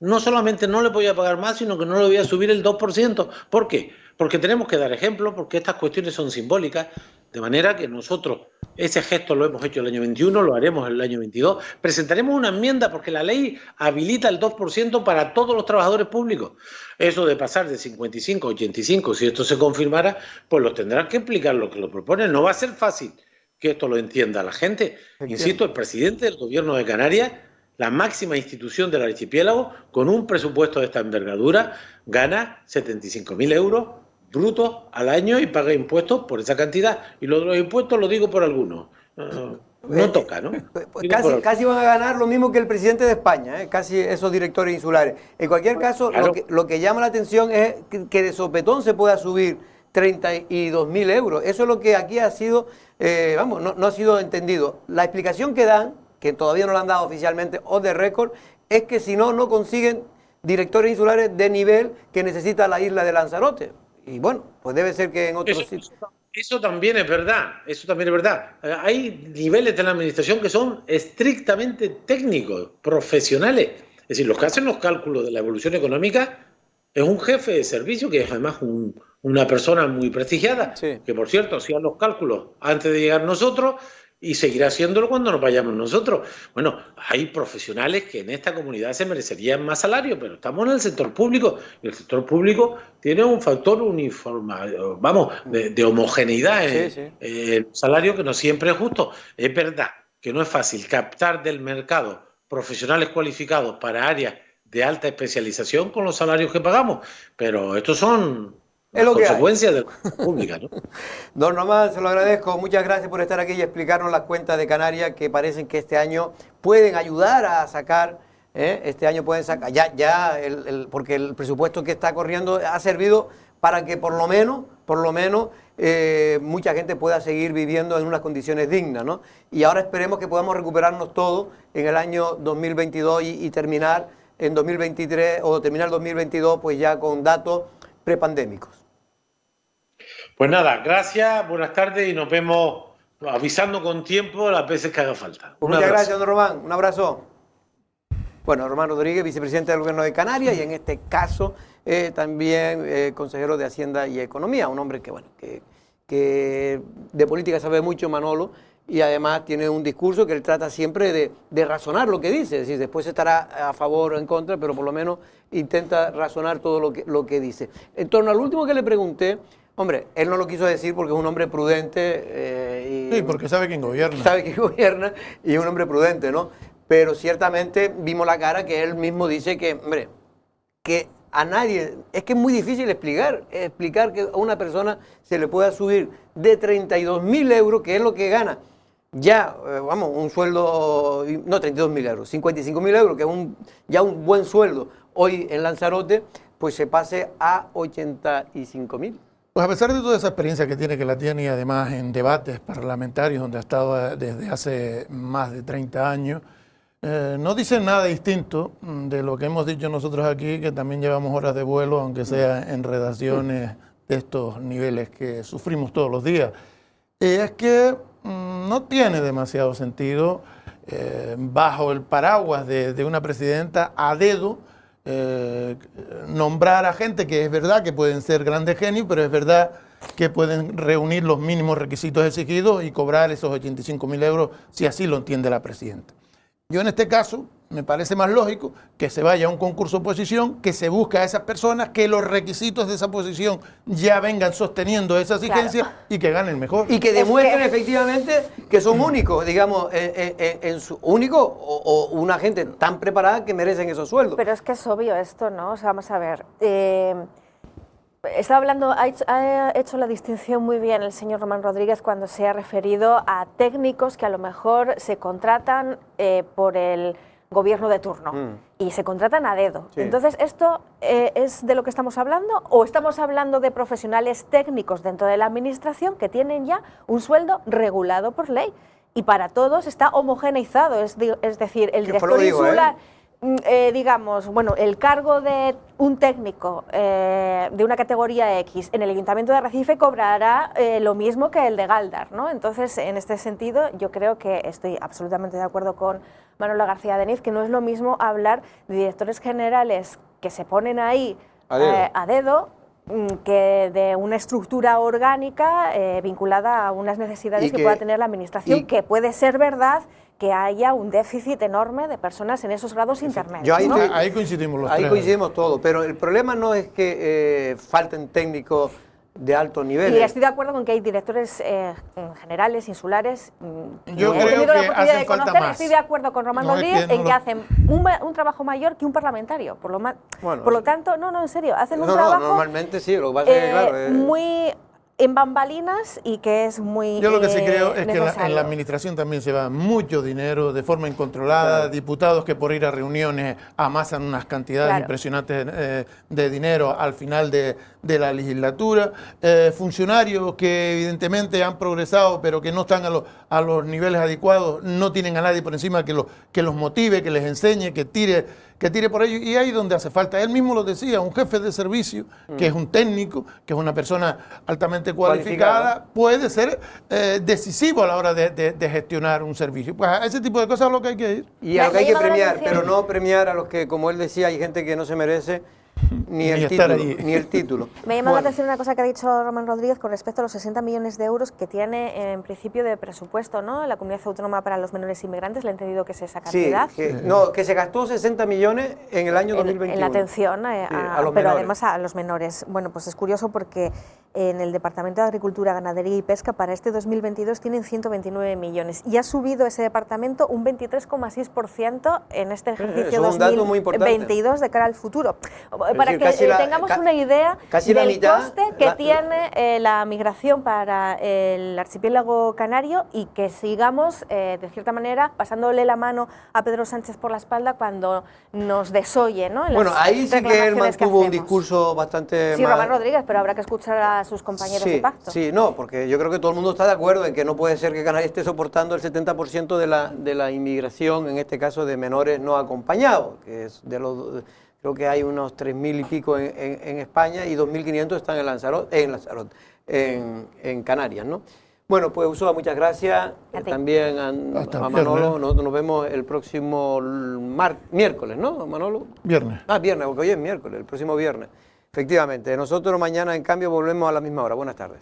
no solamente no le voy a pagar más, sino que no le voy a subir el 2%. ¿Por qué? Porque tenemos que dar ejemplo, porque estas cuestiones son simbólicas, de manera que nosotros ese gesto lo hemos hecho el año 21, lo haremos el año 22. Presentaremos una enmienda porque la ley habilita el 2% para todos los trabajadores públicos. Eso de pasar de 55 a 85, si esto se confirmara, pues lo tendrán que explicar lo que lo proponen. No va a ser fácil que esto lo entienda la gente. Insisto, el presidente del gobierno de Canarias, la máxima institución del archipiélago, con un presupuesto de esta envergadura, gana 75.000 euros brutos al año y paga impuestos por esa cantidad. Y lo de los impuestos lo digo por algunos. No toca, ¿no? Casi van a ganar lo mismo que el presidente de España, casi esos directores insulares. En cualquier caso, claro, lo que llama la atención es que de sopetón se pueda subir 32.000 euros. Eso es lo que aquí ha sido, no ha sido entendido. La explicación que dan, que todavía no la han dado oficialmente, off the record, es que si no, no consiguen directores insulares de nivel que necesita la isla de Lanzarote. Y bueno, pues debe ser que en otros sitios... Eso también es verdad, eso también es verdad. Hay niveles de la administración que son estrictamente técnicos, profesionales. Es decir, los que hacen los cálculos de la evolución económica es un jefe de servicio que es además una persona muy prestigiada, sí, que por cierto hacía los cálculos antes de llegar nosotros y seguirá haciéndolo cuando nos vayamos nosotros. Bueno, hay profesionales que en esta comunidad se merecerían más salario, pero estamos en el sector público y el sector público tiene un factor de homogeneidad en el salario que no siempre es justo. Es verdad que no es fácil captar del mercado profesionales cualificados para áreas de alta especialización con los salarios que pagamos, pero estos son... Es lo consecuencia de la pública, ¿no? Don Román, se lo agradezco. Muchas gracias por estar aquí y explicarnos las cuentas de Canarias que parecen que este año pueden ayudar a sacar, este año pueden sacar, porque el presupuesto que está corriendo ha servido para que por lo menos, mucha gente pueda seguir viviendo en unas condiciones dignas, ¿no? Y ahora esperemos que podamos recuperarnos todos en el año 2022 y terminar en 2023 o terminar el 2022 pues ya con datos prepandémicos. Pues nada, gracias, buenas tardes y nos vemos avisando con tiempo las veces que haga falta. Muchas gracias, don Román. Un abrazo. Bueno, Román Rodríguez, vicepresidente del Gobierno de Canarias y en este caso también consejero de Hacienda y Economía, un hombre que, bueno, que de política sabe mucho, Manolo, y además tiene un discurso que él trata siempre de razonar lo que dice, es decir, después estará a favor o en contra, pero por lo menos intenta razonar todo lo que dice. En torno al último que le pregunté, hombre, él no lo quiso decir porque es un hombre prudente. Sí, porque sabe quién gobierna. Sabe quién gobierna y es un hombre prudente, ¿no? Pero ciertamente vimos la cara que él mismo dice que, hombre, que a nadie, es que es muy difícil explicar que a una persona se le pueda subir de 32.000 euros, que es lo que gana, ya, vamos, un sueldo, no 32.000 euros, 55.000 euros, que es ya un buen sueldo hoy en Lanzarote, pues se pase a 85.000. Pues a pesar de toda esa experiencia que la tiene y además en debates parlamentarios donde ha estado desde hace más de 30 años, no dice nada distinto de lo que hemos dicho nosotros aquí, que también llevamos horas de vuelo, aunque sea en redacciones de estos niveles que sufrimos todos los días. Es que no tiene demasiado sentido, bajo el paraguas de una presidenta a dedo, nombrar a gente que es verdad que pueden ser grandes genios, pero es verdad que pueden reunir los mínimos requisitos exigidos y cobrar esos 85.000 euros si así lo entiende la presidenta. Yo en este caso me parece más lógico que se vaya a un concurso de oposición, que se busque a esas personas, que los requisitos de esa posición ya vengan sosteniendo esa exigencia, claro, y que ganen mejor. Y que demuestren efectivamente que son únicos, digamos, en su único o una gente tan preparada que merecen esos sueldos. Pero es que es obvio esto, ¿no? O sea, vamos a ver. Estaba hablando, ha hecho la distinción muy bien el señor Román Rodríguez cuando se ha referido a técnicos que a lo mejor se contratan por el gobierno de turno y se contratan a dedo. Sí. Entonces, ¿esto es de lo que estamos hablando o estamos hablando de profesionales técnicos dentro de la administración que tienen ya un sueldo regulado por ley y para todos está homogeneizado? Es decir, el director insular... digamos, bueno, el cargo de un técnico de una categoría X en el Ayuntamiento de Arrecife cobrará lo mismo que el de Gáldar, ¿no? Entonces, en este sentido, yo creo que estoy absolutamente de acuerdo con Manolo García Deniz, que no es lo mismo hablar de directores generales que se ponen ahí a dedo que de una estructura orgánica vinculada a unas necesidades que pueda tener la administración, que puede ser verdad que haya un déficit enorme de personas en esos grados intermedios. Ahí coincidimos los tres. Ahí coincidimos todos, pero el problema no es que falten técnicos de alto nivel. Y estoy de acuerdo con que hay directores generales, insulares. Yo creo que hacen falta más. Estoy de acuerdo con Román Rodríguez en que hacen un trabajo mayor que un parlamentario. Por lo tanto, en serio, hacen un trabajo normalmente sí, lo que pasa es que, claro, muy en bambalinas y que es muy Yo lo que sí creo es necesario. Que en la administración también se va mucho dinero de forma incontrolada, claro, diputados que por ir a reuniones amasan unas cantidades impresionantes de dinero al final de la legislatura, funcionarios que evidentemente han progresado pero que no están a los niveles adecuados, no tienen a nadie por encima que los motive, que les enseñe, que tire por ellos, y ahí donde hace falta. Él mismo lo decía, un jefe de servicio, que es un técnico, que es una persona altamente cualificada, puede ser decisivo a la hora de gestionar un servicio. Pues a ese tipo de cosas es lo que hay que ir. Y a lo que hay que premiar, pero no premiar a los que, como él decía, hay gente que no se merece ni el título. Me llama la atención una cosa que ha dicho Román Rodríguez con respecto a los 60 millones de euros que tiene en principio de presupuesto, ¿no? La comunidad autónoma para los menores inmigrantes, le he entendido que es esa cantidad. Sí, que se gastó 60 millones en el año 2021. En la atención a los pero menores. Además a los menores. Bueno, pues es curioso porque en el Departamento de Agricultura, Ganadería y Pesca para este 2022 tienen 129 millones y ha subido ese departamento un 23,6% en este ejercicio 2022 de cara al futuro. Para que tengamos una idea del coste que tiene la migración para el archipiélago canario y que sigamos, de cierta manera, pasándole la mano a Pedro Sánchez por la espalda cuando nos desoye, ¿no? Bueno, ahí sí que él mantuvo un discurso bastante Sí, Román Rodríguez, pero habrá que escuchar a sus compañeros de pacto. Sí, no, porque yo creo que todo el mundo está de acuerdo en que no puede ser que Canarias esté soportando el 70% de la inmigración, en este caso de menores no acompañados, que es de los... Creo que hay unos 3.000 y pico en España y 2.500 están en Canarias, ¿no? Bueno, pues Ursula, muchas gracias. ti. Hasta A Manolo. viernes. Nos vemos el próximo miércoles, ¿no, Manolo? Viernes. Viernes, porque hoy es miércoles, el próximo viernes. Efectivamente. Nosotros mañana, en cambio, volvemos a la misma hora. Buenas tardes.